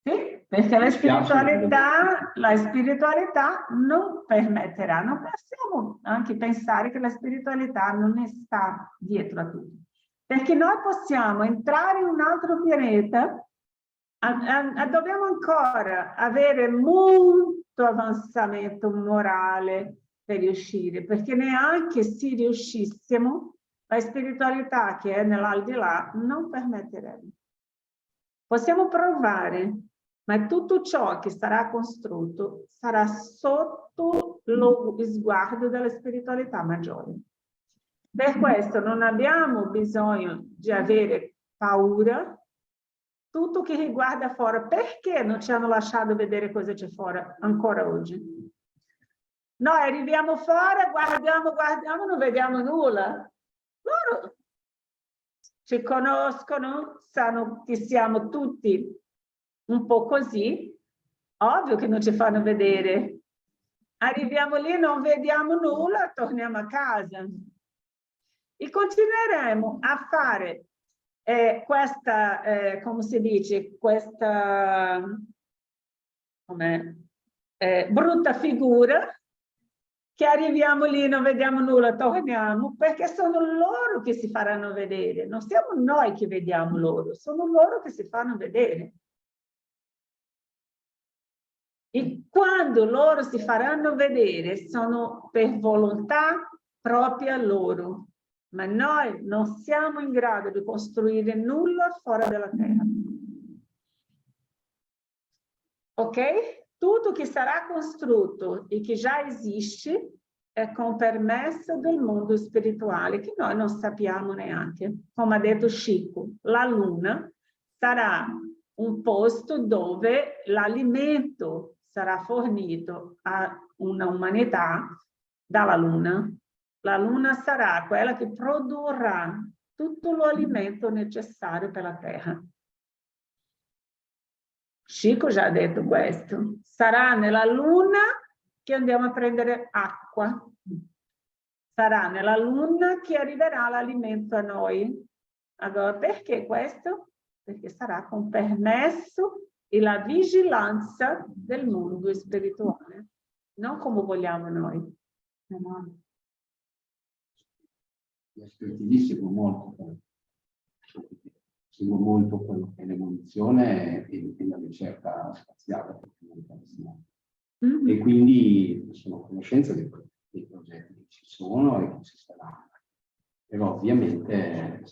Sì, perché la spiritualità non permetterà, non possiamo anche pensare che la spiritualità non sta dietro a tutto. Perché noi possiamo entrare in un altro pianeta, dobbiamo ancora avere molto avanzamento morale per riuscire, perché neanche se riuscissimo, la spiritualità che è nell'aldilà non permetterebbe. Possiamo provare, ma tutto ciò che sarà costruito sarà sotto lo sguardo della spiritualità maggiore. Per questo non abbiamo bisogno di avere paura. Tutto che riguarda fuori, perché non ci hanno lasciato vedere cosa c'è fuori ancora oggi? Noi arriviamo fuori, guardiamo, non vediamo nulla. Loro ci conoscono, sanno che siamo tutti un po' così, ovvio che non ci fanno vedere. Arriviamo lì, non vediamo nulla, torniamo a casa. E continueremo a fare questa, come si dice, questa brutta figura, che arriviamo lì, non vediamo nulla, torniamo, perché sono loro che si faranno vedere, non siamo noi che vediamo loro, sono loro che si fanno vedere. E quando loro si faranno vedere, sono per volontà propria loro. Ma noi non siamo in grado di costruire nulla fuori dalla terra. Ok? Tutto che sarà costruito e che già esiste è con permesso del mondo spirituale, che noi non sappiamo neanche. Come ha detto Chico, la Luna sarà un posto dove l'alimento sarà fornito a un'umanità dalla Luna. La Luna sarà quella che produrrà tutto l'alimento necessario per la Terra. Chico già ha detto questo. Sarà nella Luna che andiamo a prendere acqua. Sarà nella Luna che arriverà l'alimento a noi. Allora, perché questo? Perché sarà con permesso e la vigilanza del mondo spirituale. non come vogliamo noi. Gli aspetti seguo molto quello che è l'evoluzione e la ricerca spaziale. E quindi sono a conoscenza dei progetti che ci sono e che ci saranno. Però ovviamente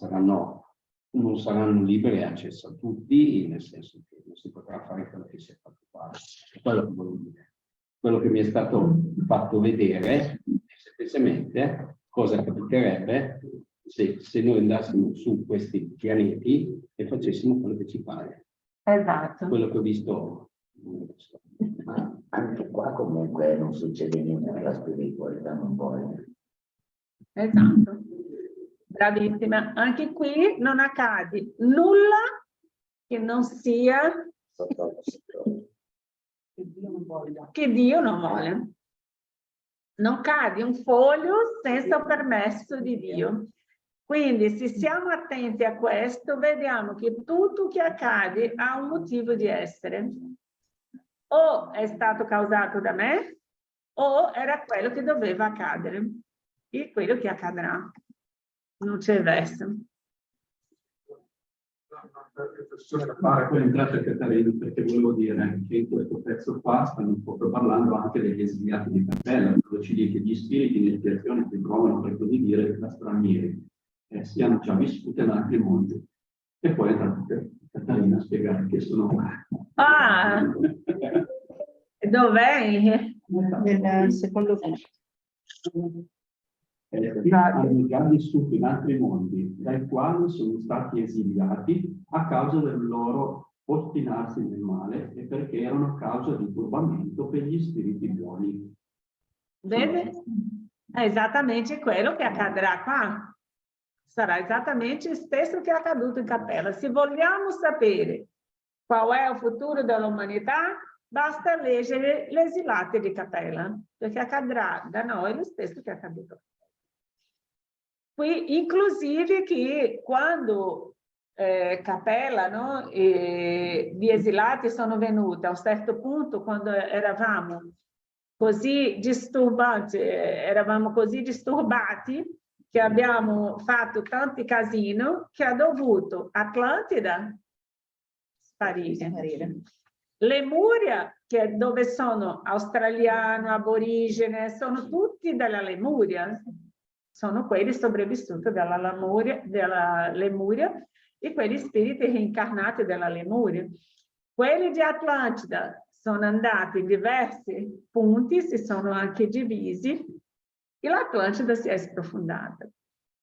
non saranno liberi e accesso a tutti, nel senso che non si potrà fare quello che si è fatto fare. È quello che volevo dire. Quello che mi è stato fatto vedere è semplicemente cosa capiterebbe se noi andassimo su questi pianeti e facessimo quello che ci pare. Esatto. Quello che ho visto. Ma anche qua comunque non succede niente, la spiritualità non vuole. Esatto. Bravissima. Anche qui non accade nulla che non sia che Dio non vuole. Non cade un foglio senza permesso di Dio. Quindi se siamo attenti a questo, vediamo che tutto che accade ha un motivo di essere. O è stato causato da me, o era quello che doveva accadere. E quello che accadrà. Non c'è verso. Riflessione da fare, poi entrate a Catarina, perché volevo dire che in questo pezzo qua stanno proprio parlando anche degli esiliati di Cappella, dove ci dice che gli spiriti in espiazione si trovano, per così dire, da stranieri, siano già vissute in altri mondi. E poi è entrata Catarina a spiegare che sono... Ah! Dov'è? Nel secondo punto. Hanno già vissuto in altri mondi, dai quali sono stati esiliati a causa del loro ostinarsi nel male e perché erano causa di turbamento per gli spiriti buoni. Vede? È esattamente quello che accadrà qua. Sarà esattamente lo stesso che è accaduto in Cappella. Se vogliamo sapere qual è il futuro dell'umanità, basta leggere gli esilati di Cappella, perché accadrà da noi lo stesso che è accaduto. Qui, inclusive che quando Cappella, no, gli esilati sono venuti a un certo punto, quando eravamo così disturbati che abbiamo fatto tanti casino, che ha dovuto Atlantida sparire. Lemuria, che è dove sono australiano, aborigene, sono tutti della Lemuria. Sono quelli sopravvissuti dalla Lemuria e quegli spiriti reincarnati della Lemuria. Quelli di Atlantida sono andati in diversi punti, si sono anche divisi e l'Atlantida si è sprofondata.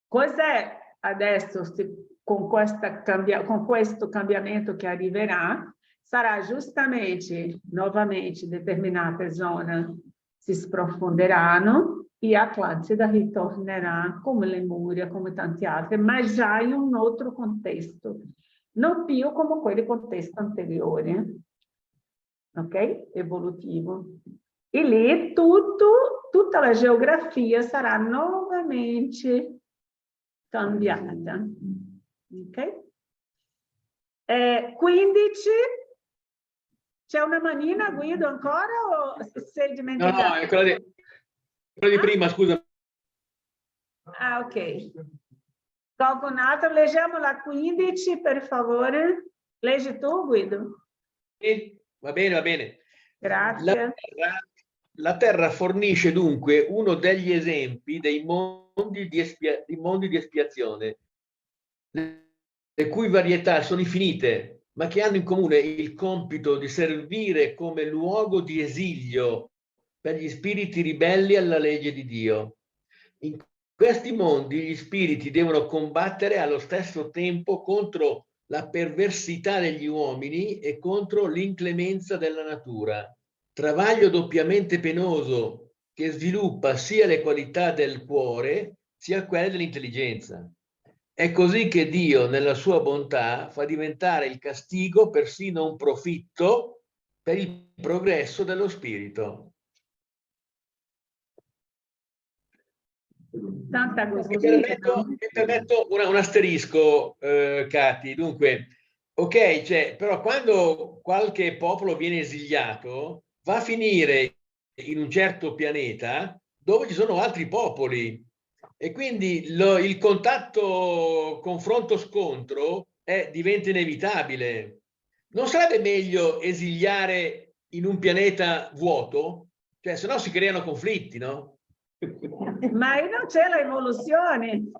Cos'è adesso con questo cambiamento che arriverà? Sarà giustamente, nuovamente, determinate zone si sprofonderanno e Atlantida ritornerà come Lemuria, come tanti altri, ma già in un altro contesto, non più come quello contesto anteriore, ok? Evolutivo. E lì tutta la geografia sarà nuovamente cambiata, ok? 15, c'è una manina, Guido, ancora o sei dimenticato? No, è quella di prima, scusa. Ah, ok. Qualcun altro? Leggiamo la 15, per favore. Leggi tu, Guido. Sì, va bene, va bene. Grazie. La Terra fornisce dunque uno degli esempi dei mondi di espiazione, le cui varietà sono infinite, ma che hanno in comune il compito di servire come luogo di esilio per gli spiriti ribelli alla legge di Dio. In questi mondi gli spiriti devono combattere allo stesso tempo contro la perversità degli uomini e contro l'inclemenza della natura. Travaglio doppiamente penoso che sviluppa sia le qualità del cuore sia quelle dell'intelligenza. È così che Dio, nella sua bontà, fa diventare il castigo persino un profitto per il progresso dello spirito. Tanta Mi permetto un asterisco, Cati. Dunque, ok, però quando qualche popolo viene esiliato, va a finire in un certo pianeta dove ci sono altri popoli e quindi il contatto, confronto, scontro diventa inevitabile. Non sarebbe meglio esiliare in un pianeta vuoto? Cioè, se no si creano conflitti, no? Ma ahí non c'è l'evoluzione.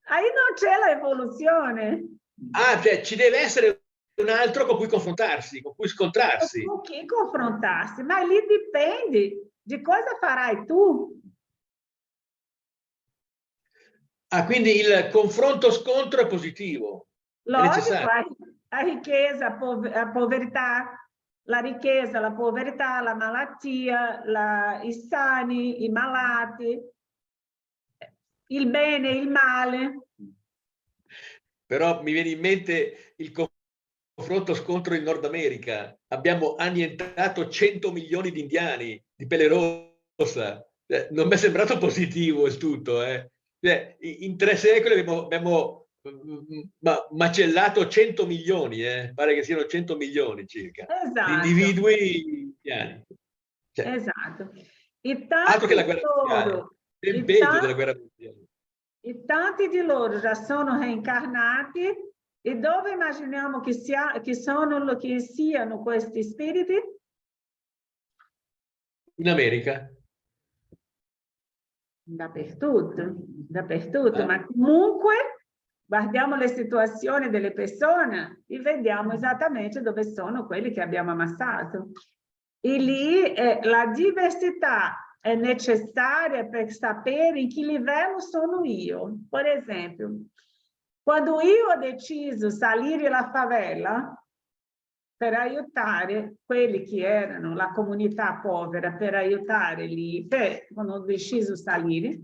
Ahí non c'è l'evoluzione. Ah, cioè ci deve essere un altro con cui confrontarsi, con cui scontrarsi. Con chi confrontarsi? Ma lì dipende di cosa farai tu. Ah, quindi il confronto-scontro è positivo, è Lógico, necessario. a ricchezza, a povertà, la ricchezza, la povertà, la malattia, i sani, i malati, il bene, il male. Però mi viene in mente il confronto-scontro in Nord America. Abbiamo annientato 100 milioni di indiani, di pelle rossa. Non mi è sembrato positivo il tutto. In 3 secoli abbiamo macellato 100 milioni, pare che siano 100 milioni circa, Esatto. di individui indiani. Cioè, Esatto. altro che la guerra mondiale, il peggio della guerra mondiale. E tanti di loro già sono reincarnati e dove immaginiamo che siano questi spiriti? In America? Dappertutto, ma comunque guardiamo le situazioni delle persone e vediamo esattamente dove sono quelli che abbiamo ammazzato. E lì la diversità è necessaria per sapere in che livello sono io. Per esempio, quando io ho deciso di salire la favela per aiutare quelli che erano la comunità povera, per aiutare lì, quando ho deciso di salire,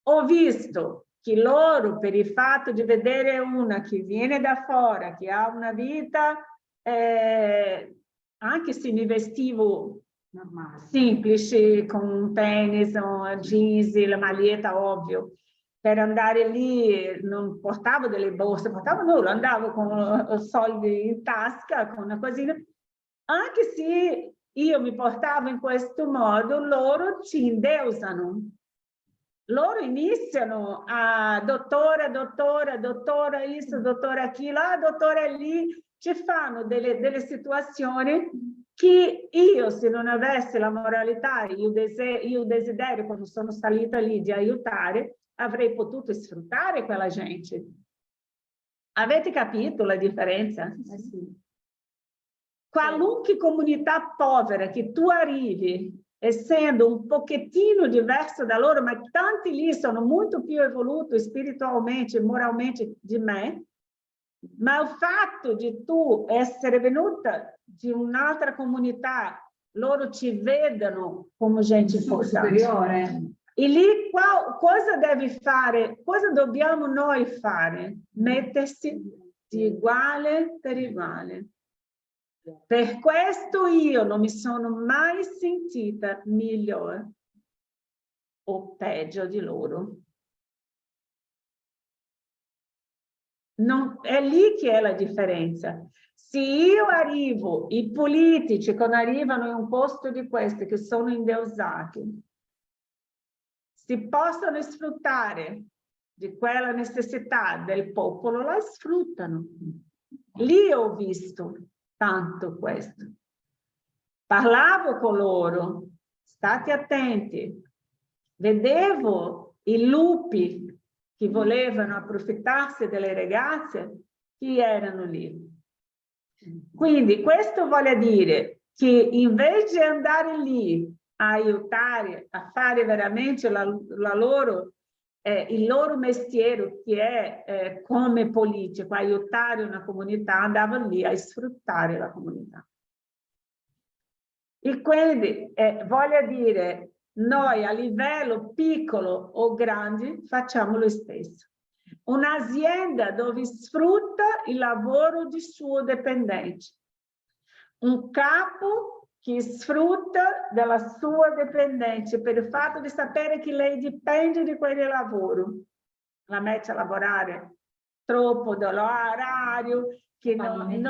ho visto che loro, per il fatto di vedere una che viene da fuori, che ha una vita, anche se mi vestivo semplice, con un tennis, un jeans, la maglietta, ovvio, per andare lì non portavo delle borse, portavo nulla, andavo con soldi in tasca, con una cosina. Anche se io mi portavo in questo modo, loro ci indeusano. Loro iniziano a dottore, isso, dottore aquilo, dottore lì, ci fanno delle situazioni che io, se non avessi la moralità e il desiderio, quando sono salita lì, di aiutare, avrei potuto sfruttare quella gente. Avete capito la differenza? Sì. Qualunque comunità povera che tu arrivi, essendo un pochettino diverso da loro, ma tanti lì sono molto più evoluti spiritualmente e moralmente di me, ma il fatto di tu essere venuta di un'altra comunità, loro ci vedono come gente superiore. E lì cosa devi fare? Cosa dobbiamo noi fare? Mettersi di uguale per uguale. Per questo io non mi sono mai sentita migliore o peggio di loro. È lì che è la differenza. Se io arrivo, i politici quando arrivano in un posto di questi che sono indeusati, si possono sfruttare di quella necessità del popolo, la sfruttano. Lì ho visto tanto questo. Parlavo con loro, state attenti, vedevo i lupi che volevano approfittarsi delle ragazze che erano lì. Quindi questo vuole dire che invece di andare lì a aiutare, a fare veramente il loro mestiere, che è come politico, aiutare una comunità, andavano lì a sfruttare la comunità. E quindi voglio dire, noi a livello piccolo o grande facciamo lo stesso. Un'azienda dove sfrutta il lavoro di suo dipendente. Un capo che sfrutta della sua dipendente per il fatto di sapere che lei dipende di quel lavoro. La mette a lavorare troppo dall'orario, che non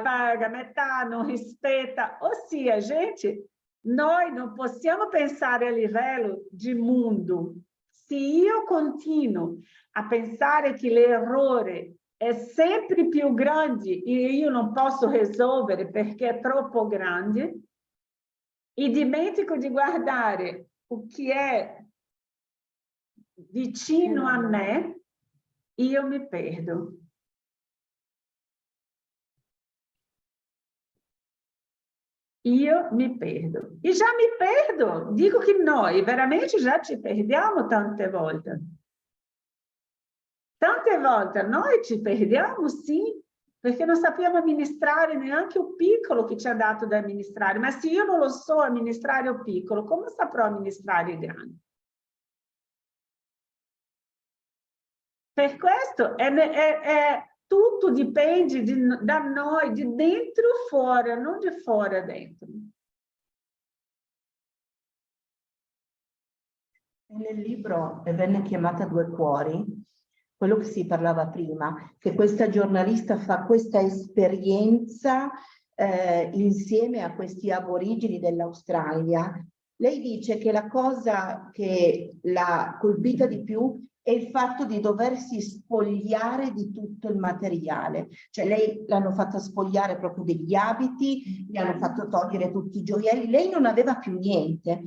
paga metà, non rispetta. Ossia, gente, Noi non possiamo pensare a livello di mondo. Se io continuo a pensare che l'errore è sempre più grande e io non posso risolvere perché è troppo grande, e dimentico di guardare o che è vicino a me, io mi perdo. Io mi perdo. E già mi perdo. Dico che noi veramente già ci perdiamo tante volte. Tante volte noi ci perdiamo, sì, perché non sappiamo amministrare neanche un piccolo che ci ha dato da amministrare. Ma se io non lo so amministrare un piccolo, come saprò amministrare il grande? Per questo tutto dipende da noi, di dentro fuori, non di fuori dentro. Nel libro venne chiamata Due Cuori, quello che si parlava prima, che questa giornalista fa questa esperienza insieme a questi aborigeni dell'Australia. Lei dice che la cosa che l'ha colpita di più è il fatto di doversi spogliare di tutto il materiale. Cioè lei l'hanno fatta spogliare proprio degli abiti, gli hanno fatto togliere tutti i gioielli, lei non aveva più niente.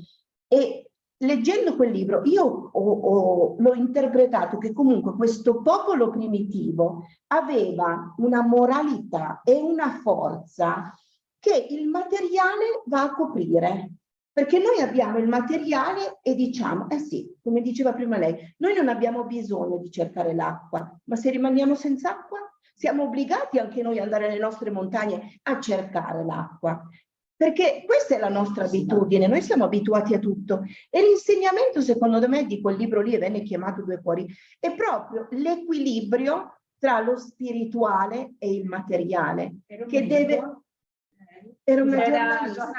E leggendo quel libro io l'ho interpretato che comunque questo popolo primitivo aveva una moralità e una forza che il materiale va a coprire. Perché noi abbiamo il materiale e diciamo, eh sì, come diceva prima lei, noi non abbiamo bisogno di cercare l'acqua, ma se rimaniamo senza acqua siamo obbligati anche noi ad andare nelle nostre montagne a cercare l'acqua. Perché questa è la nostra abitudine, noi siamo abituati a tutto. E l'insegnamento, secondo me, di quel libro lì, e venne chiamato Due Cuori, è proprio l'equilibrio tra lo spirituale e il materiale, che deve... Era una giornalista,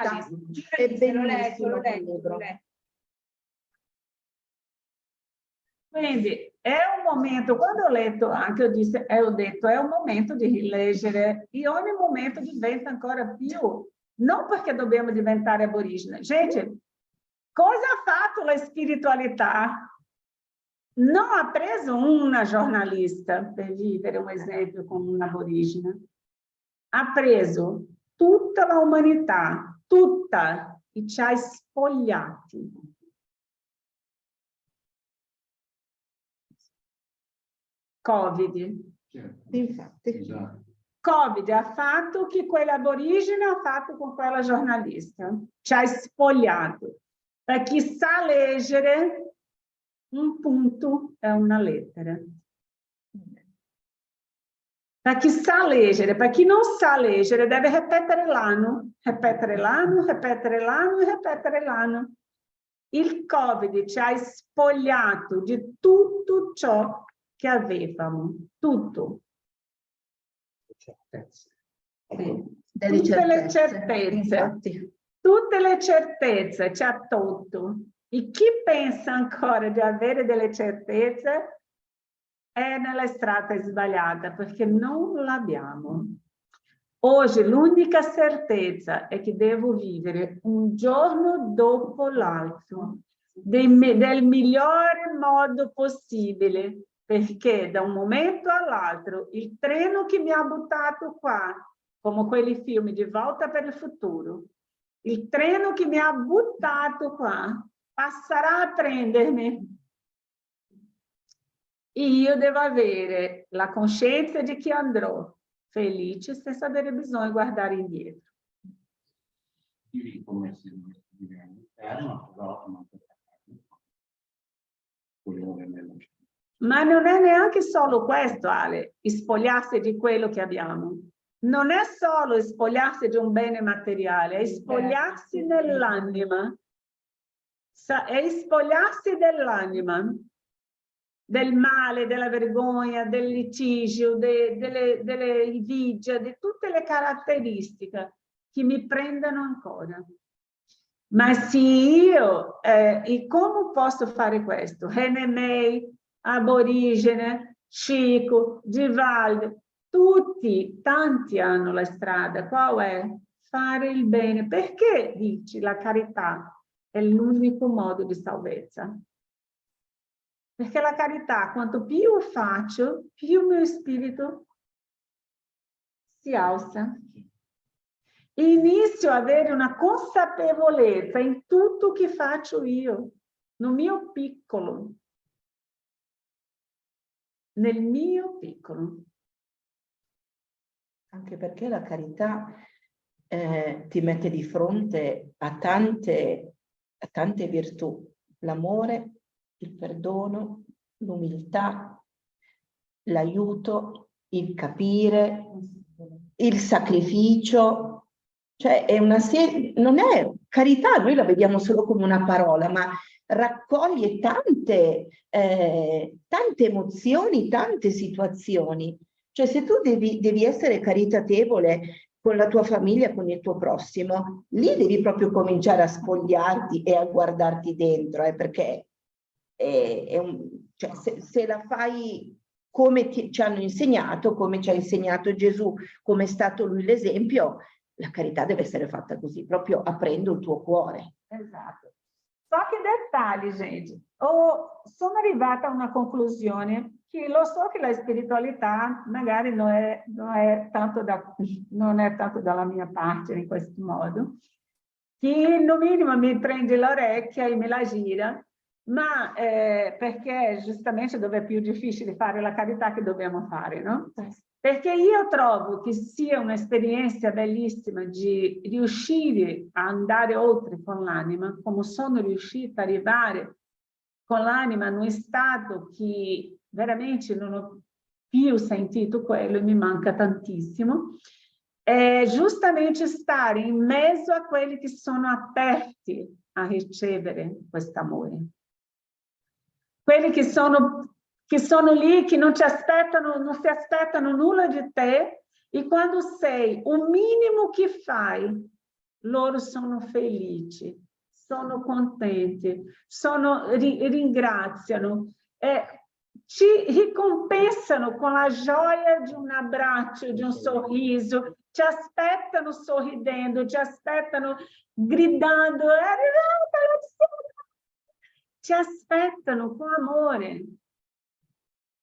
è bellissimo quel libro. Quindi è un momento, quando ho letto anche, ho detto, è un momento di rileggere, e ogni momento diventa ancora più, non perché dobbiamo diventare aborigeni. Gente, cosa ha fatto la spiritualità? Non ha preso una giornalista per vivere un esempio come un aborigene, ha preso tutta l'umanità, tutta, e ci ha spogliati. Covid. Infatti. Esatto. Covid ha fatto che quell'aborigene ha fatto con quella giornalista. Ci ha spogliato. Per chi sa leggere, un punto è una lettera. Per chi sa leggere, per chi non sa leggere, deve ripetere l'anno, ripetere l'anno, ripetere l'anno, ripetere l'anno. Il Covid ci ha spogliato di tutto ciò che avevamo, tutto. Sì. Tutte le certezze, tutte le certezze ci ha tolto. E chi pensa ancora di avere delle certezze è nella strada sbagliata, perché non l'abbiamo. Oggi l'unica certezza è che devo vivere un giorno dopo l'altro, del migliore modo possibile, perché da un momento all'altro il treno che mi ha buttato qua, come quei film di Volta per il futuro, il treno che mi ha buttato qua passerà a prendermi. Io devo avere la coscienza di che andrò felice senza avere bisogno di guardare indietro. Io dico come se non fermo, però non ma non è neanche solo questo, Ale, spogliarsi di quello che abbiamo. Non è solo spogliarsi di un bene materiale, è spogliarsi nell'anima. È spogliarsi dell'anima, del male, della vergogna, del litigio, delle invidie, di tutte le caratteristiche che mi prendono ancora. Ma se io, e come posso fare questo? René, aborigene, Chico, Givaldi, tutti, tanti hanno la strada. Qual è? fare il bene. Perché dici la carità è l'unico modo di salvezza? Perché la carità, quanto più faccio, più il mio spirito si alza. Inizio a avere una consapevolezza in tutto che faccio io, nel mio piccolo. Nel mio piccolo. Anche perché la carità ti mette di fronte a tante virtù. L'amore, il perdono, l'umiltà, l'aiuto, il capire, il sacrificio. Cioè è una serie, non è carità, noi la vediamo solo come una parola, ma raccoglie tante emozioni, tante situazioni. Cioè se tu devi essere caritatevole con la tua famiglia, con il tuo prossimo, lì devi proprio cominciare a spogliarti e a guardarti dentro, perché cioè, se la fai come ci hanno insegnato, come ci ha insegnato Gesù, come è stato lui l'esempio, la carità deve essere fatta così, proprio aprendo il tuo cuore. Esatto. Só che detalhe, gente. Sono arrivata a una conclusione che lo so che la spiritualità magari non è tanto dalla mia parte in questo modo, che no minimo mi prende l'orecchia e me la gira, ma perché giustamente dove è più difficile fare la carità che dobbiamo fare, no? Perché io trovo che sia un'esperienza bellissima di riuscire a andare oltre con l'anima, come sono riuscita ad arrivare con l'anima in un stato che veramente non ho più sentito quello e mi manca tantissimo, è giustamente stare in mezzo a quelli che sono aperti a ricevere questo amore. Quelli che sono lì, che non si aspettano nulla di te, e quando sei un minimo che fai, loro sono felici, sono contenti, ringraziano, ci ricompensano con la gioia di un abbraccio, di un sorriso, ci aspettano sorridendo, ci aspettano gridando, è arrivata la sera! Ci aspettano con amore.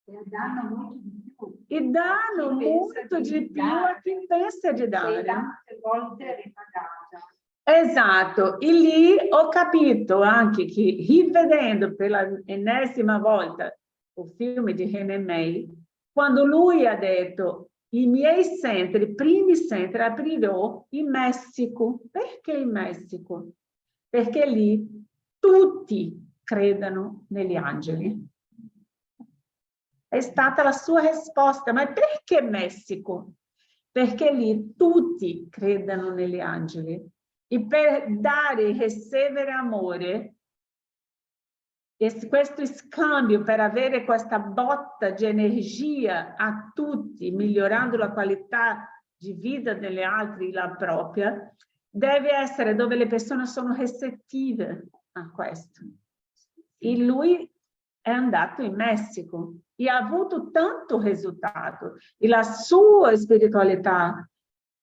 E danno molto di più. E danno molto di più a chi pensa di dare. Sei tante volte ripagata. Esatto, e lì ho capito anche che, rivedendo per l'ennesima volta il film di René May, quando lui ha detto i miei centri, i primi centri aprirò in Messico. Perché in Messico? Perché lì tutti credano negli angeli. È stata la sua risposta. Ma perché Messico? Perché lì tutti credano negli angeli. E per dare e ricevere amore, e questo scambio per avere questa botta di energia a tutti, migliorando la qualità di vita delle altre e la propria, deve essere dove le persone sono ricettive a questo. E lui è andato in Messico e ha avuto tanto risultato. E la sua spiritualità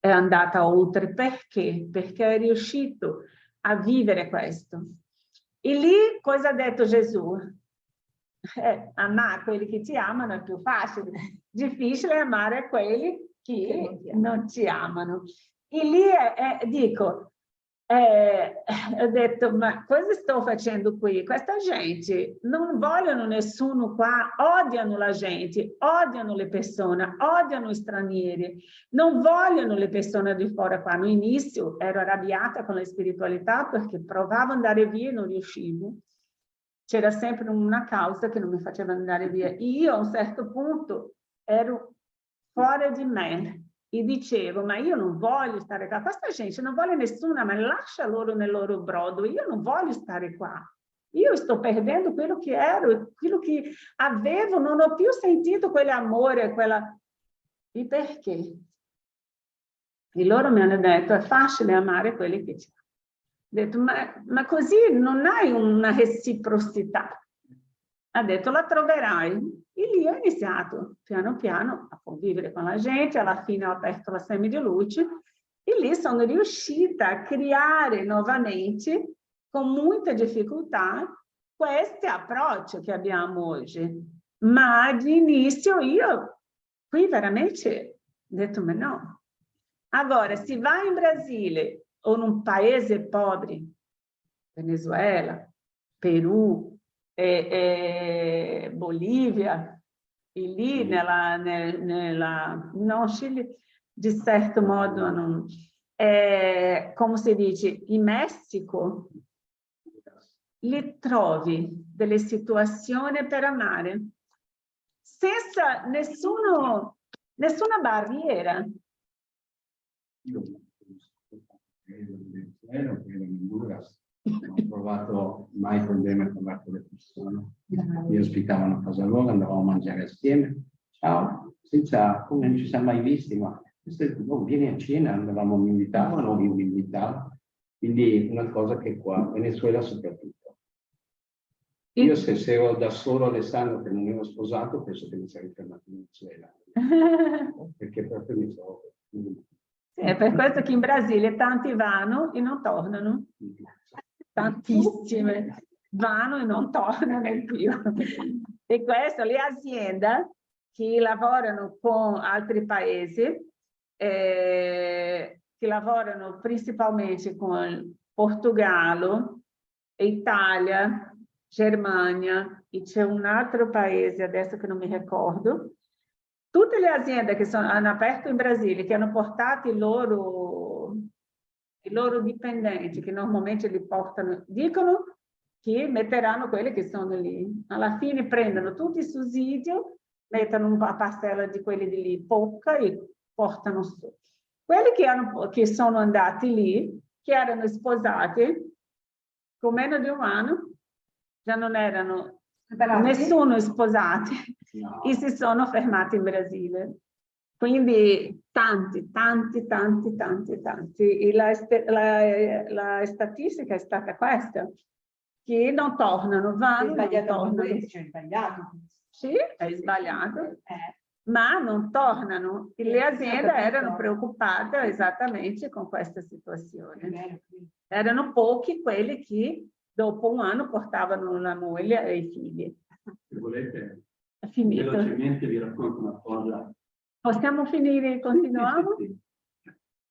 è andata oltre. Perché? Perché è riuscito a vivere questo. E lì cosa ha detto Gesù? Amare quelli che ti amano è più facile. Difficile amare quelli che non ti amano. E lì ho detto, ma cosa sto facendo qui? Questa gente non vogliono nessuno qua, odiano la gente, odiano le persone, odiano gli stranieri, non vogliono le persone di fuori qua. No inizio ero arrabbiata con la spiritualità perché provavo ad andare via e non riuscivo. C'era sempre una causa che non mi faceva andare via. E io a un certo punto ero fuori di me. E dicevo, ma io non voglio stare qua, questa gente non vuole nessuna, ma lascia loro nel loro brodo, io non voglio stare qua. Io sto perdendo quello che ero, quello che avevo, non ho più sentito quell'amore, quella... E perché? E loro mi hanno detto, è facile amare quelli che ci hanno. Ho detto, ma così non hai una reciprocità. Ha detto, la troverai. E lì ho iniziato piano piano a convivere con la gente, alla fine ho aperto la Semi di Luce E lì sono riuscita a creare nuovamente, con muita difficoltà, questo approccio che abbiamo oggi. Ma all'inizio io qui veramente ho detto, ma no. Agora, se vai in Brasile o in un paese povero, Venezuela, Perù, Bolívia, e lì no, Cile, di certo modo, non, come si dice, in Messico, li trovi delle situazioni per amare, senza nessuna barriera. Io credo in Honduras non ho trovato mai problemi a parlare con le persone. Mi ospitavano a casa loro, andavamo a mangiare assieme. Ciao, senza, come non ci siamo mai visti, ma vieni a cena, mi invitavano, io mi invitavo. Quindi una cosa che qua, Venezuela soprattutto. Io se ero da solo Alessandro che non ero sposato, penso che mi sarei fermato in Venezuela. Perché proprio mi trovo. Sì, è per questo che in Brasile tanti vanno e non tornano. Tantissime vanno e non tornano più. E questo, le aziende che lavorano con altri paesi, che lavorano principalmente con Portogallo, Italia, Germania, e c'è un altro paese adesso che non mi ricordo. Tutte le aziende che hanno aperto in Brasile, che hanno portato i loro dipendenti, che normalmente li portano, dicono che metteranno quelli che sono lì. Alla fine prendono tutti i sussidi, mettono una parcella di quelli di lì, poca, e portano su. Quelli che sono andati lì, che erano sposati, con meno di un anno, già non erano nessuno sposati, no. E si sono fermati in Brasile. Quindi tanti. E la statistica è stata questa, che non tornano, vanno, non tornano. È sbagliato. Sì, è sbagliato. Ma non tornano. E le aziende erano preoccupate esattamente con questa situazione. Erano pochi quelli che dopo un anno portavano la moglie e i figli. Se volete, è finito. Velocemente vi racconto una cosa. Possiamo finire e continuiamo? Sì.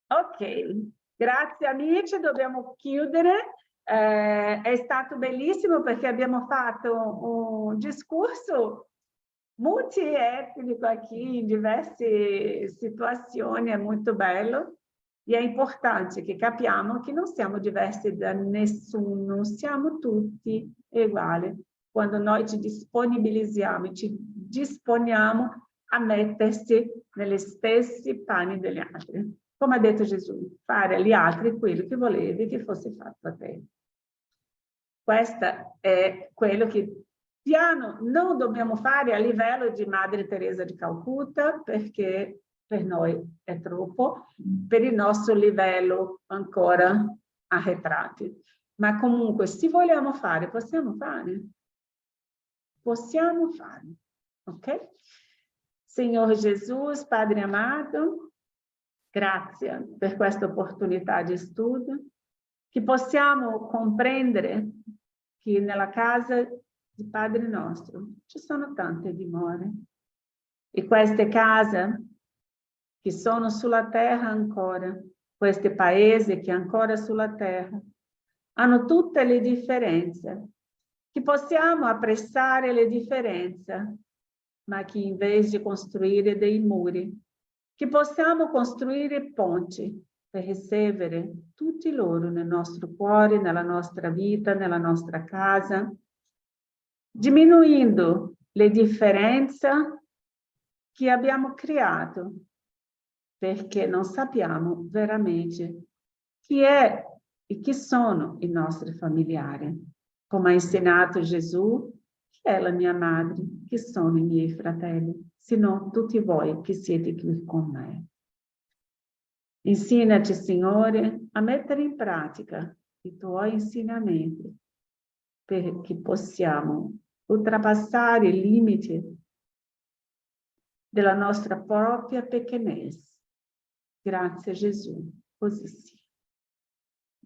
Ok, grazie amici, dobbiamo chiudere. È stato bellissimo perché abbiamo fatto un discorso multietnico qui in diverse situazioni, è molto bello. E è importante che capiamo che non siamo diversi da nessuno, siamo tutti uguali. Quando noi ci disponibilizziamo, ci disponiamo a mettersi negli stessi panni degli altri. Come ha detto Gesù, fare agli altri quello che volevi che fosse fatto a te. Questo è quello che piano non dobbiamo fare a livello di Madre Teresa di Calcutta, perché per noi è troppo, per il nostro livello ancora arretrati. Ma comunque, se vogliamo fare, possiamo fare. Possiamo fare, ok? Signore Gesù, Padre amato, grazie per questa opportunità di studio, che possiamo comprendere che nella casa di Padre nostro ci sono tante dimore. E queste case che sono sulla terra ancora, questi paesi che ancora sulla terra, hanno tutte le differenze, che possiamo apprezzare le differenze, ma che invece di costruire dei muri, che possiamo costruire ponti per ricevere tutti loro nel nostro cuore, nella nostra vita, nella nostra casa, diminuendo le differenze che abbiamo creato, perché non sappiamo veramente chi è e chi sono i nostri familiari. Come ha insegnato Gesù, chi è la mia madre, chi sono i miei fratelli, se non tutti voi che siete qui con me. Insinaci, Signore, a mettere in pratica i tuoi insegnamenti, perché possiamo oltrepassare i limiti della nostra propria piccolezza. Grazie Gesù. così sì.